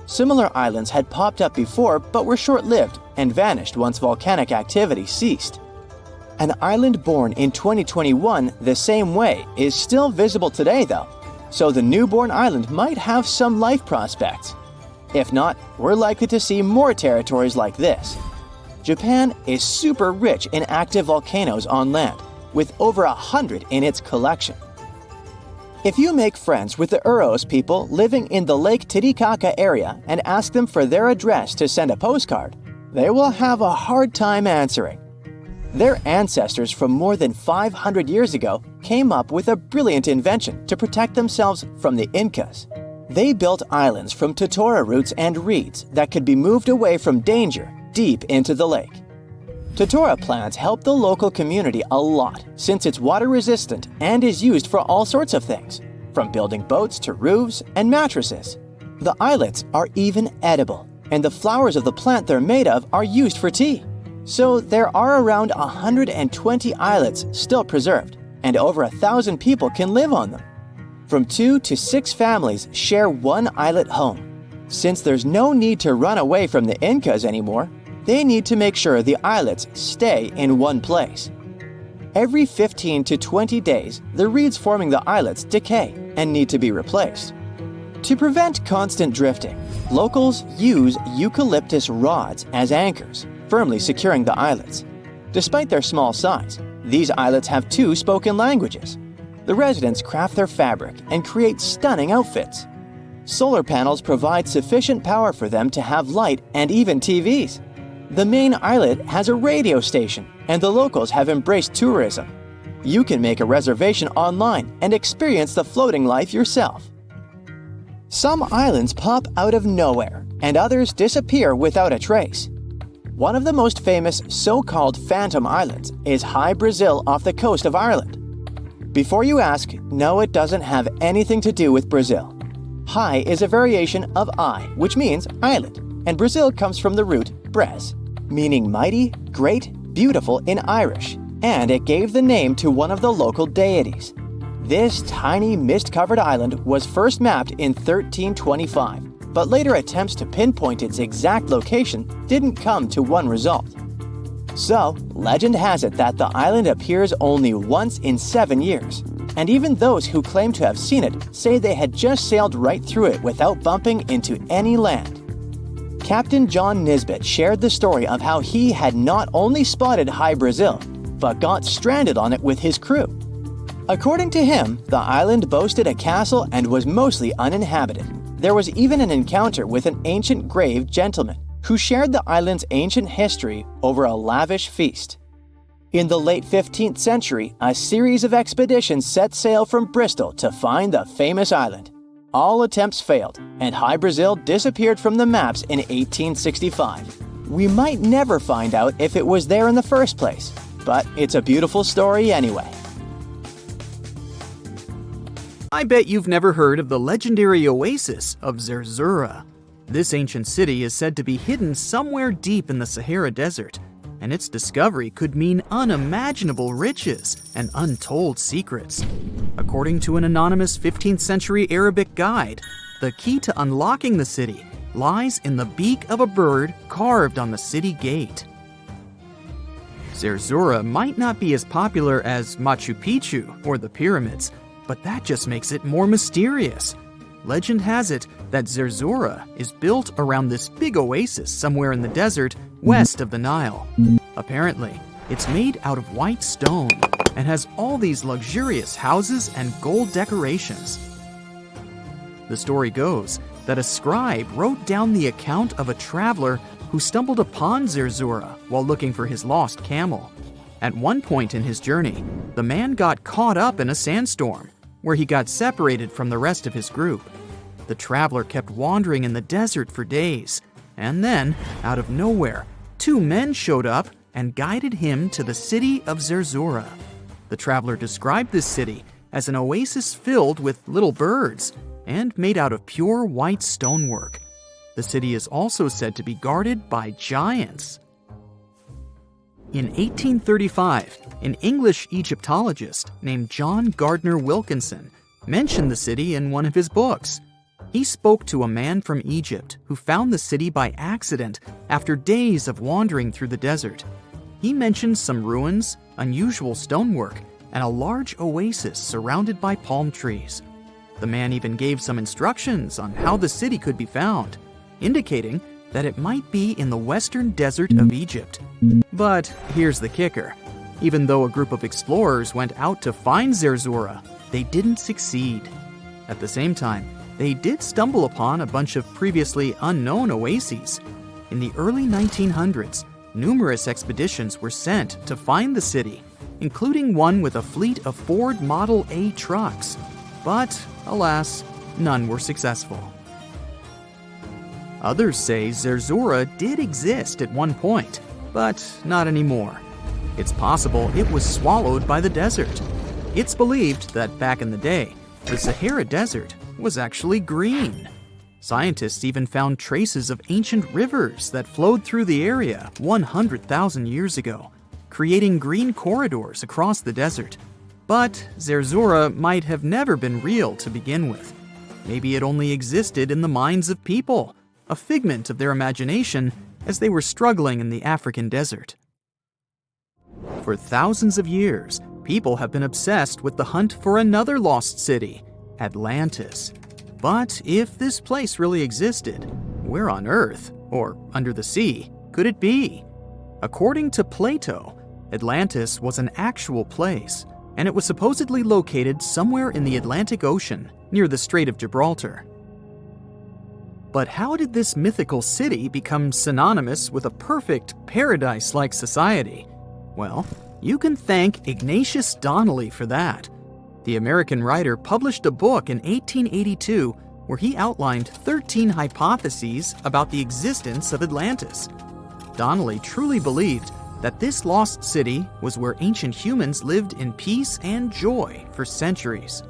Similar islands had popped up before but were short-lived and vanished once volcanic activity ceased. An island born in 2021 the same way is still visible today though, so the newborn island might have some life prospects. If not, we're likely to see more territories like this. Japan is super rich in active volcanoes on land, with over 100 in its collection. If you make friends with the Uros people living in the Lake Titicaca area and ask them for their address to send a postcard, They will have a hard time answering. Their ancestors from more than 500 years ago came up with a brilliant invention to protect themselves from the Incas. They built islands from totora roots and reeds that could be moved away from danger deep into the lake. Totora plants help the local community a lot since it's water resistant and is used for all sorts of things, from building boats to roofs and mattresses. The islets are even edible, and the flowers of the plant they're made of are used for tea. So there are around 120 islets still preserved, and over 1,000 people can live on them. From 2 to 6 families share one islet home. Since there's no need to run away from the Incas anymore, they need to make sure the islets stay in one place. Every 15 to 20 days, the reeds forming the islets decay and need to be replaced. To prevent constant drifting, locals use eucalyptus rods as anchors, firmly securing the islets. Despite their small size, these islets have 2 spoken languages. The residents craft their fabric and create stunning outfits. Solar panels provide sufficient power for them to have light and even TVs. The main islet has a radio station, and the locals have embraced tourism. You can make a reservation online and experience the floating life yourself. Some islands pop out of nowhere, and others disappear without a trace. One of the most famous so-called phantom islands is High Brazil off the coast of Ireland. Before you ask, no, it doesn't have anything to do with Brazil. High is a variation of I, which means island, and Brazil comes from the root bres, meaning mighty, great, beautiful in Irish, and it gave the name to one of the local deities. This tiny mist-covered island was first mapped in 1325, but later attempts to pinpoint its exact location didn't come to one result. So, legend has it that the island appears only once in 7 years, and even those who claim to have seen it say they had just sailed right through it without bumping into any land. Captain John Nisbet shared the story of how he had not only spotted High Brazil, but got stranded on it with his crew. According to him, the island boasted a castle and was mostly uninhabited. There was even an encounter with an ancient grave gentleman who shared the island's ancient history over a lavish feast. In the late 15th century, a series of expeditions set sail from Bristol to find the famous island. All attempts failed, and High Brazil disappeared from the maps in 1865. We might never find out if it was there in the first place, but it's a beautiful story anyway. I bet you've never heard of the legendary oasis of Zerzura. This ancient city is said to be hidden somewhere deep in the Sahara Desert, and its discovery could mean unimaginable riches and untold secrets. According to an anonymous 15th century Arabic guide, the key to unlocking the city lies in the beak of a bird carved on the city gate. Zerzura might not be as popular as Machu Picchu or the pyramids, but that just makes it more mysterious. Legend has it that Zerzura is built around this big oasis somewhere in the desert west of the Nile. Apparently, it's made out of white stone and has all these luxurious houses and gold decorations. The story goes that a scribe wrote down the account of a traveler who stumbled upon Zerzura while looking for his lost camel. At one point in his journey, the man got caught up in a sandstorm, where he got separated from the rest of his group. The traveler kept wandering in the desert for days, and then, out of nowhere, 2 men showed up and guided him to the city of Zerzura. The traveler described this city as an oasis filled with little birds and made out of pure white stonework. The city is also said to be guarded by giants. In 1835, an English Egyptologist named John Gardner Wilkinson mentioned the city in one of his books. He spoke to a man from Egypt who found the city by accident after days of wandering through the desert. He mentioned some ruins, unusual stonework, and a large oasis surrounded by palm trees. The man even gave some instructions on how the city could be found, indicating that it might be in the western desert of Egypt. But here's the kicker. Even though a group of explorers went out to find Zerzura, they didn't succeed. At the same time, they did stumble upon a bunch of previously unknown oases. In the early 1900s, numerous expeditions were sent to find the city, including one with a fleet of Ford Model A trucks. But, alas, none were successful. Others say Zerzura did exist at one point, but not anymore. It's possible it was swallowed by the desert. It's believed that back in the day, the Sahara Desert was actually green. Scientists even found traces of ancient rivers that flowed through the area 100,000 years ago, creating green corridors across the desert. But Zerzura might have never been real to begin with. Maybe it only existed in the minds of people, a figment of their imagination as they were struggling in the African desert. For thousands of years, people have been obsessed with the hunt for another lost city, Atlantis. But if this place really existed, where on Earth, or under the sea, could it be? According to Plato, Atlantis was an actual place, and it was supposedly located somewhere in the Atlantic Ocean, near the Strait of Gibraltar. But how did this mythical city become synonymous with a perfect, paradise-like society? Well, you can thank Ignatius Donnelly for that. The American writer published a book in 1882 where he outlined 13 hypotheses about the existence of Atlantis. Donnelly truly believed that this lost city was where ancient humans lived in peace and joy for centuries.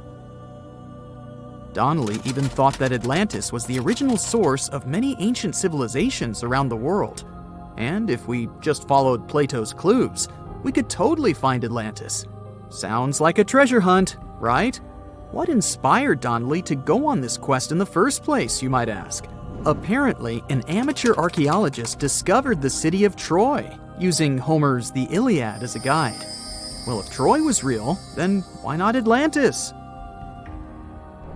Donnelly even thought that Atlantis was the original source of many ancient civilizations around the world. And if we just followed Plato's clues, we could totally find Atlantis. Sounds like a treasure hunt, right? What inspired Donnelly to go on this quest in the first place, you might ask? Apparently, an amateur archaeologist discovered the city of Troy, using Homer's The Iliad as a guide. Well, if Troy was real, then why not Atlantis?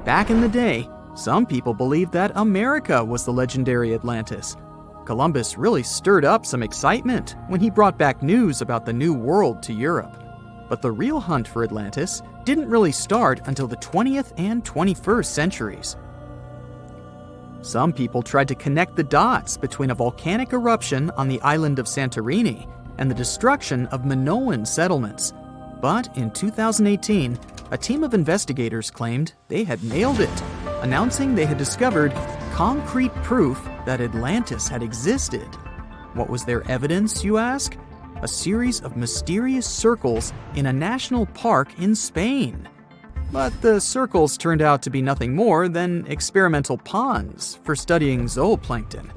Back in the day, some people believed that America was the legendary Atlantis. Columbus really stirred up some excitement when he brought back news about the New World to Europe. But the real hunt for Atlantis didn't really start until the 20th and 21st centuries. Some people tried to connect the dots between a volcanic eruption on the island of Santorini and the destruction of Minoan settlements. But in 2018, a team of investigators claimed they had nailed it, announcing they had discovered concrete proof that Atlantis had existed. What was their evidence, you ask? A series of mysterious circles in a national park in Spain. But the circles turned out to be nothing more than experimental ponds for studying zooplankton.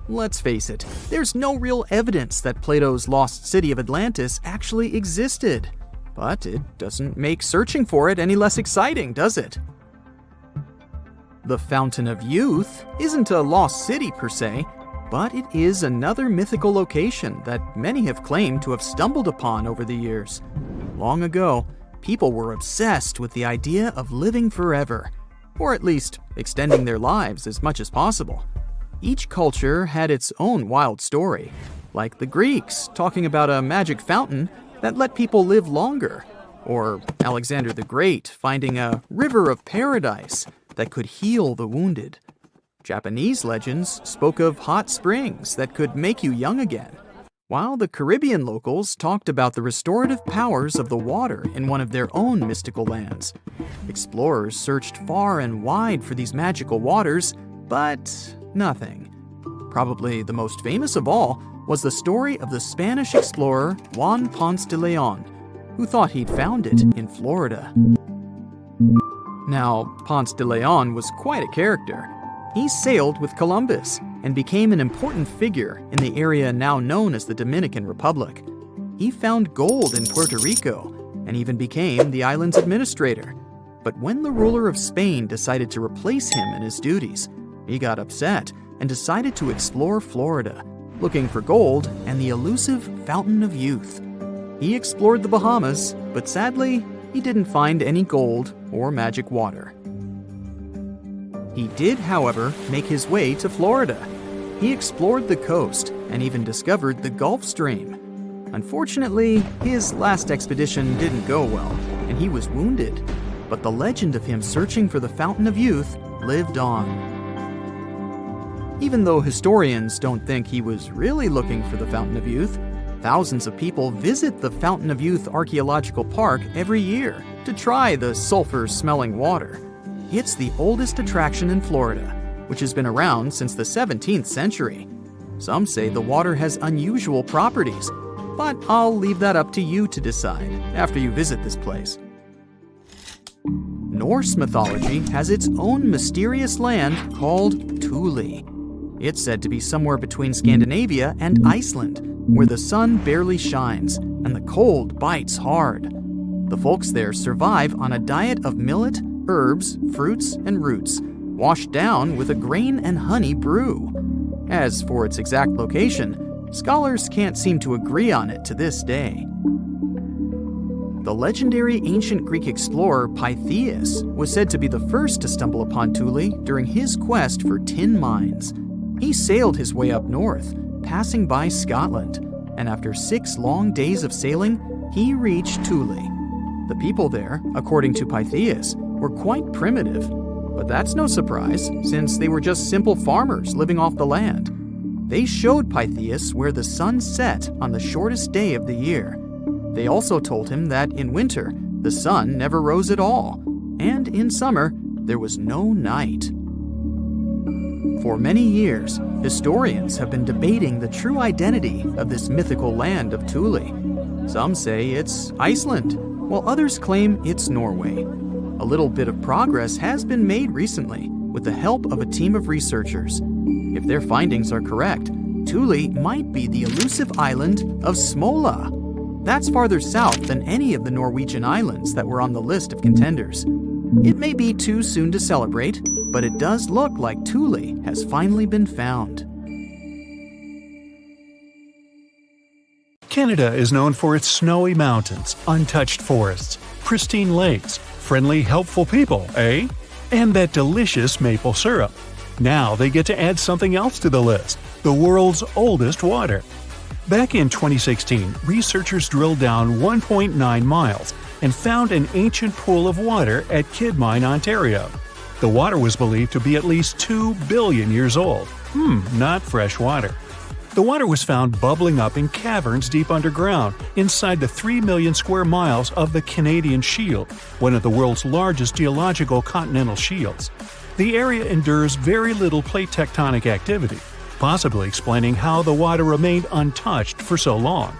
Let's face it, there's no real evidence that Plato's lost city of Atlantis actually existed. But it doesn't make searching for it any less exciting, does it? The Fountain of Youth isn't a lost city per se, but it is another mythical location that many have claimed to have stumbled upon over the years. Long ago, people were obsessed with the idea of living forever, or at least extending their lives as much as possible. Each culture had its own wild story, like the Greeks talking about a magic fountain that let people live longer, or Alexander the Great finding a river of paradise that could heal the wounded. Japanese legends spoke of hot springs that could make you young again, while the Caribbean locals talked about the restorative powers of the water in one of their own mystical lands. Explorers searched far and wide for these magical waters, but nothing. Probably the most famous of all was the story of the Spanish explorer Juan Ponce de Leon, who thought he'd found it in Florida. Now, Ponce de Leon was quite a character. He sailed with Columbus and became an important figure in the area now known as the Dominican Republic. He found gold in Puerto Rico and even became the island's administrator. But when the ruler of Spain decided to replace him in his duties, he got upset and decided to explore Florida, looking for gold and the elusive Fountain of Youth. He explored the Bahamas, but sadly, he didn't find any gold or magic water. He did, however, make his way to Florida. He explored the coast and even discovered the Gulf Stream. Unfortunately, his last expedition didn't go well, and he was wounded. But the legend of him searching for the Fountain of Youth lived on. Even though historians don't think he was really looking for the Fountain of Youth, thousands of people visit the Fountain of Youth Archaeological Park every year to try the sulfur-smelling water. It's the oldest attraction in Florida, which has been around since the 17th century. Some say the water has unusual properties, but I'll leave that up to you to decide after you visit this place. Norse mythology has its own mysterious land called Thule. It's said to be somewhere between Scandinavia and Iceland, where the sun barely shines and the cold bites hard. The folks there survive on a diet of millet, herbs, fruits, and roots, washed down with a grain and honey brew. As for its exact location, scholars can't seem to agree on it to this day. The legendary ancient Greek explorer Pytheas was said to be the first to stumble upon Thule during his quest for tin mines. He sailed his way up north, passing by Scotland, and after 6 long days of sailing, he reached Thule. The people there, according to Pytheas, were quite primitive, but that's no surprise since they were just simple farmers living off the land. They showed Pytheas where the sun set on the shortest day of the year. They also told him that in winter, the sun never rose at all, and in summer, there was no night. For many years, historians have been debating the true identity of this mythical land of Thule. Some say it's Iceland, while others claim it's Norway. A little bit of progress has been made recently with the help of a team of researchers. If their findings are correct, Thule might be the elusive island of Smola. That's farther south than any of the Norwegian islands that were on the list of contenders. It may be too soon to celebrate, but it does look like Thule has finally been found. Canada is known for its snowy mountains, untouched forests, pristine lakes, friendly, helpful people, eh? And that delicious maple syrup. Now they get to add something else to the list: the world's oldest water. Back in 2016, researchers drilled down 1.9 miles and found an ancient pool of water at Kidmine, Ontario. The water was believed to be at least 2 billion years old. Not fresh water. The water was found bubbling up in caverns deep underground, inside the 3 million square miles of the Canadian Shield, one of the world's largest geological continental shields. The area endures very little plate tectonic activity, possibly explaining how the water remained untouched for so long.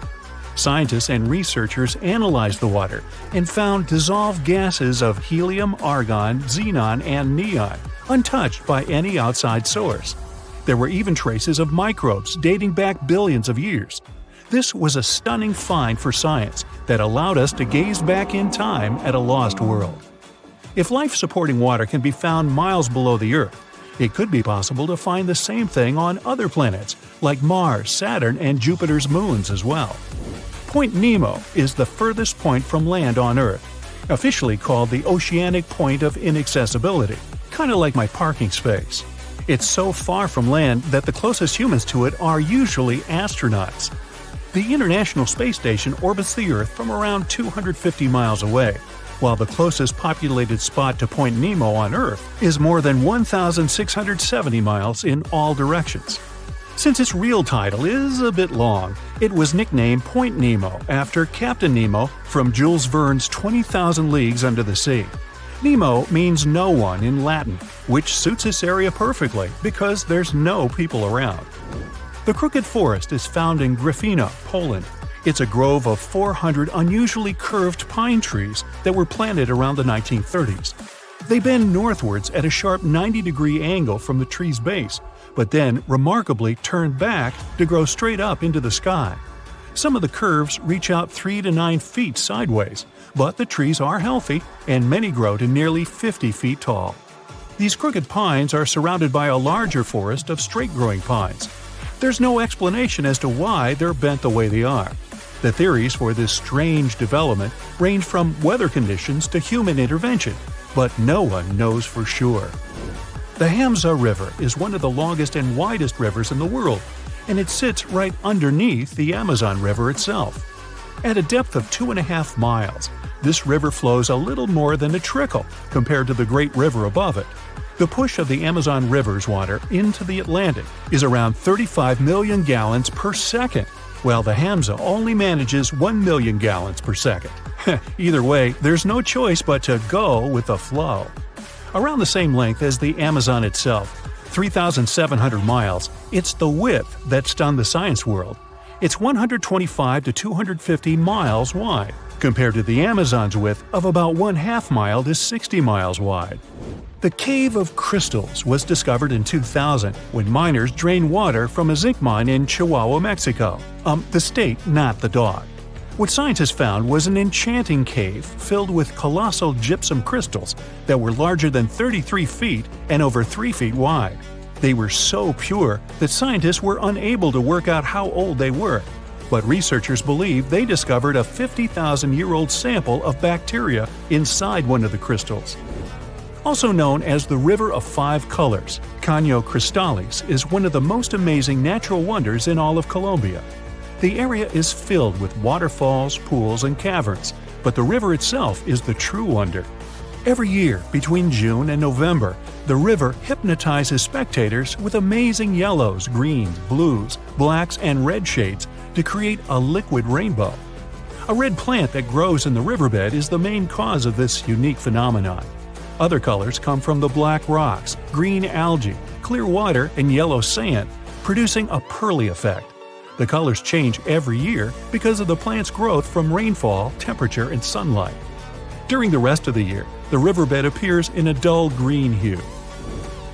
Scientists and researchers analyzed the water and found dissolved gases of helium, argon, xenon, and neon, untouched by any outside source. There were even traces of microbes dating back billions of years. This was a stunning find for science that allowed us to gaze back in time at a lost world. If life-supporting water can be found miles below the Earth, it could be possible to find the same thing on other planets, like Mars, Saturn, and Jupiter's moons as well. Point Nemo is the furthest point from land on Earth, officially called the Oceanic Point of Inaccessibility, kind of like my parking space. It's so far from land that the closest humans to it are usually astronauts. The International Space Station orbits the Earth from around 250 miles away, while the closest populated spot to Point Nemo on Earth is more than 1,670 miles in all directions. Since its real title is a bit long, it was nicknamed Point Nemo after Captain Nemo from Jules Verne's 20,000 Leagues Under the Sea. Nemo means no one in Latin, which suits this area perfectly because there's no people around. The Crooked Forest is found in Gryfino, Poland. It's a grove of 400 unusually curved pine trees that were planted around the 1930s. They bend northwards at a sharp 90-degree angle from the tree's base, but then remarkably turn back to grow straight up into the sky. Some of the curves reach out 3 to 9 feet sideways, but the trees are healthy and many grow to nearly 50 feet tall. These crooked pines are surrounded by a larger forest of straight-growing pines. There's no explanation as to why they're bent the way they are. The theories for this strange development range from weather conditions to human intervention, but no one knows for sure. The Hamza River is one of the longest and widest rivers in the world, and it sits right underneath the Amazon River itself. At a depth of 2.5 miles, this river flows a little more than a trickle compared to the Great River above it. The push of the Amazon River's water into the Atlantic is around 35 million gallons per second, while the Hamza only manages 1 million gallons per second. Either way, there's no choice but to go with the flow. Around the same length as the Amazon itself, 3,700 miles, it's the width that stunned the science world. It's 125 to 250 miles wide, compared to the Amazon's width of about 1/2 mile to 60 miles wide. The Cave of Crystals was discovered in 2000 when miners drained water from a zinc mine in Chihuahua, Mexico. The state, not the dog. What scientists found was an enchanting cave filled with colossal gypsum crystals that were larger than 33 feet and over 3 feet wide. They were so pure that scientists were unable to work out how old they were, but researchers believe they discovered a 50,000-year-old sample of bacteria inside one of the crystals. Also known as the River of Five Colors, Caño Cristales is one of the most amazing natural wonders in all of Colombia. The area is filled with waterfalls, pools, and caverns, but the river itself is the true wonder. Every year, between June and November, the river hypnotizes spectators with amazing yellows, greens, blues, blacks, and red shades to create a liquid rainbow. A red plant that grows in the riverbed is the main cause of this unique phenomenon. Other colors come from the black rocks, green algae, clear water, and yellow sand, producing a pearly effect. The colors change every year because of the plant's growth from rainfall, temperature, and sunlight. During the rest of the year, the riverbed appears in a dull green hue.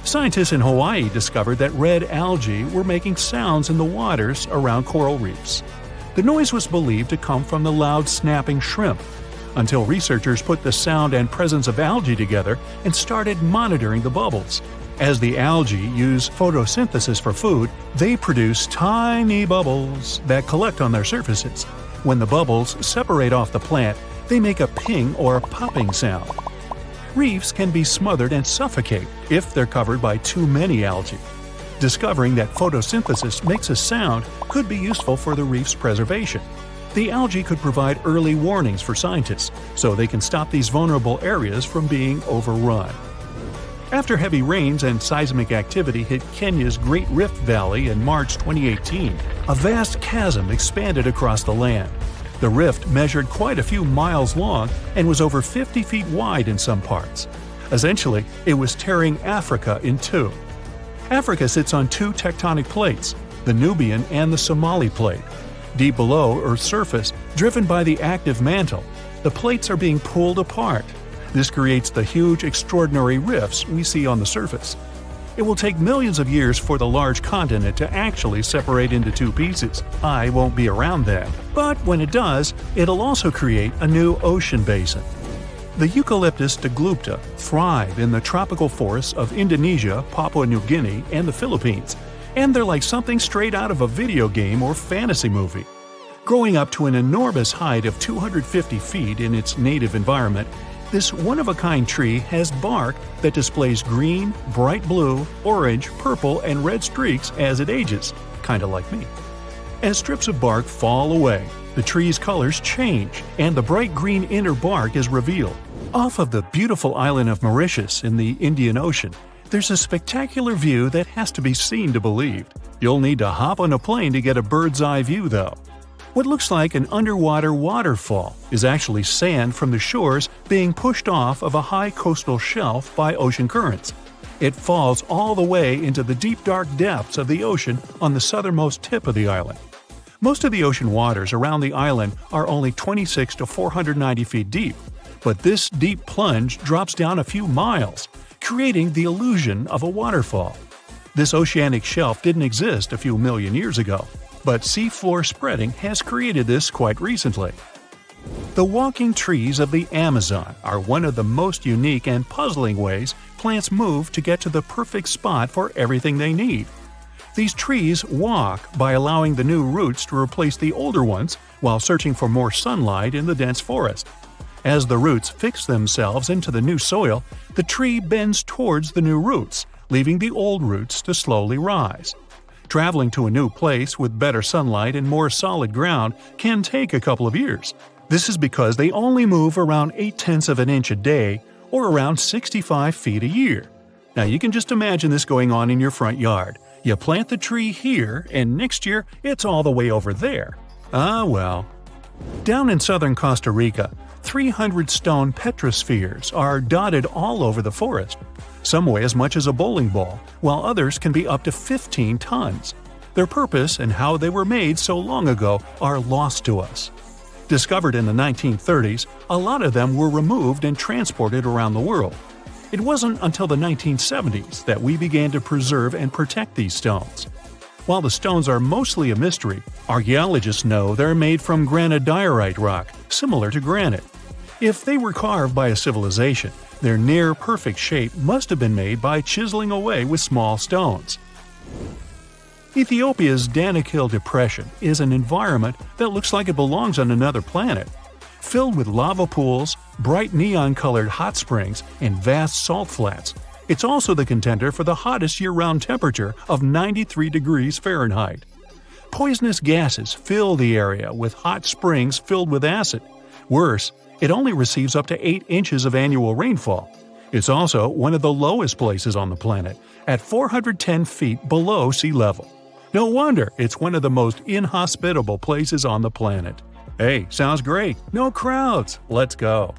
Scientists in Hawaii discovered that red algae were making sounds in the waters around coral reefs. The noise was believed to come from the loud snapping shrimp, until researchers put the sound and presence of algae together and started monitoring the bubbles. As the algae use photosynthesis for food, they produce tiny bubbles that collect on their surfaces. When the bubbles separate off the plant, they make a ping or popping sound. Reefs can be smothered and suffocate if they're covered by too many algae. Discovering that photosynthesis makes a sound could be useful for the reef's preservation. The algae could provide early warnings for scientists, so they can stop these vulnerable areas from being overrun. After heavy rains and seismic activity hit Kenya's Great Rift Valley in March 2018, a vast chasm expanded across the land. The rift measured quite a few miles long and was over 50 feet wide in some parts. Essentially, it was tearing Africa in two. Africa sits on two tectonic plates, the Nubian and the Somali plate. Deep below Earth's surface, driven by the active mantle, the plates are being pulled apart. This creates the huge, extraordinary rifts we see on the surface. It will take millions of years for the large continent to actually separate into two pieces. I won't be around then. But when it does, it'll also create a new ocean basin. The Eucalyptus deglupta thrive in the tropical forests of Indonesia, Papua New Guinea, and the Philippines, and they're like something straight out of a video game or fantasy movie. Growing up to an enormous height of 250 feet in its native environment, this one-of-a-kind tree has bark that displays green, bright blue, orange, purple, and red streaks as it ages, kinda like me. As strips of bark fall away, the tree's colors change, and the bright green inner bark is revealed. Off of the beautiful island of Mauritius in the Indian Ocean, there's a spectacular view that has to be seen to believe. You'll need to hop on a plane to get a bird's-eye view, though. What looks like an underwater waterfall is actually sand from the shores being pushed off of a high coastal shelf by ocean currents. It falls all the way into the deep dark depths of the ocean on the southernmost tip of the island. Most of the ocean waters around the island are only 26 to 490 feet deep, but this deep plunge drops down a few miles, creating the illusion of a waterfall. This oceanic shelf didn't exist a few million years ago, but seafloor spreading has created this quite recently. The walking trees of the Amazon are one of the most unique and puzzling ways plants move to get to the perfect spot for everything they need. These trees walk by allowing the new roots to replace the older ones while searching for more sunlight in the dense forest. As the roots fix themselves into the new soil, the tree bends towards the new roots, leaving the old roots to slowly rise. Traveling to a new place with better sunlight and more solid ground can take a couple of years. This is because they only move around 0.8 of an inch a day, or around 65 feet a year. Now you can just imagine this going on in your front yard. You plant the tree here, and next year it's all the way over there. Ah well. Down in southern Costa Rica, 300 stone petrospheres are dotted all over the forest. Some weigh as much as a bowling ball, while others can be up to 15 tons. Their purpose and how they were made so long ago are lost to us. Discovered in the 1930s, a lot of them were removed and transported around the world. It wasn't until the 1970s that we began to preserve and protect these stones. While the stones are mostly a mystery, archaeologists know they're made from granodiorite rock, similar to granite. If they were carved by a civilization, their near-perfect shape must have been made by chiseling away with small stones. Ethiopia's Danakil Depression is an environment that looks like it belongs on another planet. Filled with lava pools, bright neon-colored hot springs, and vast salt flats, it's also the contender for the hottest year-round temperature of 93 degrees Fahrenheit. Poisonous gases fill the area with hot springs filled with acid. Worse, it only receives up to 8 inches of annual rainfall. It's also one of the lowest places on the planet, at 410 feet below sea level. No wonder it's one of the most inhospitable places on the planet. Hey, sounds great. No crowds. Let's go.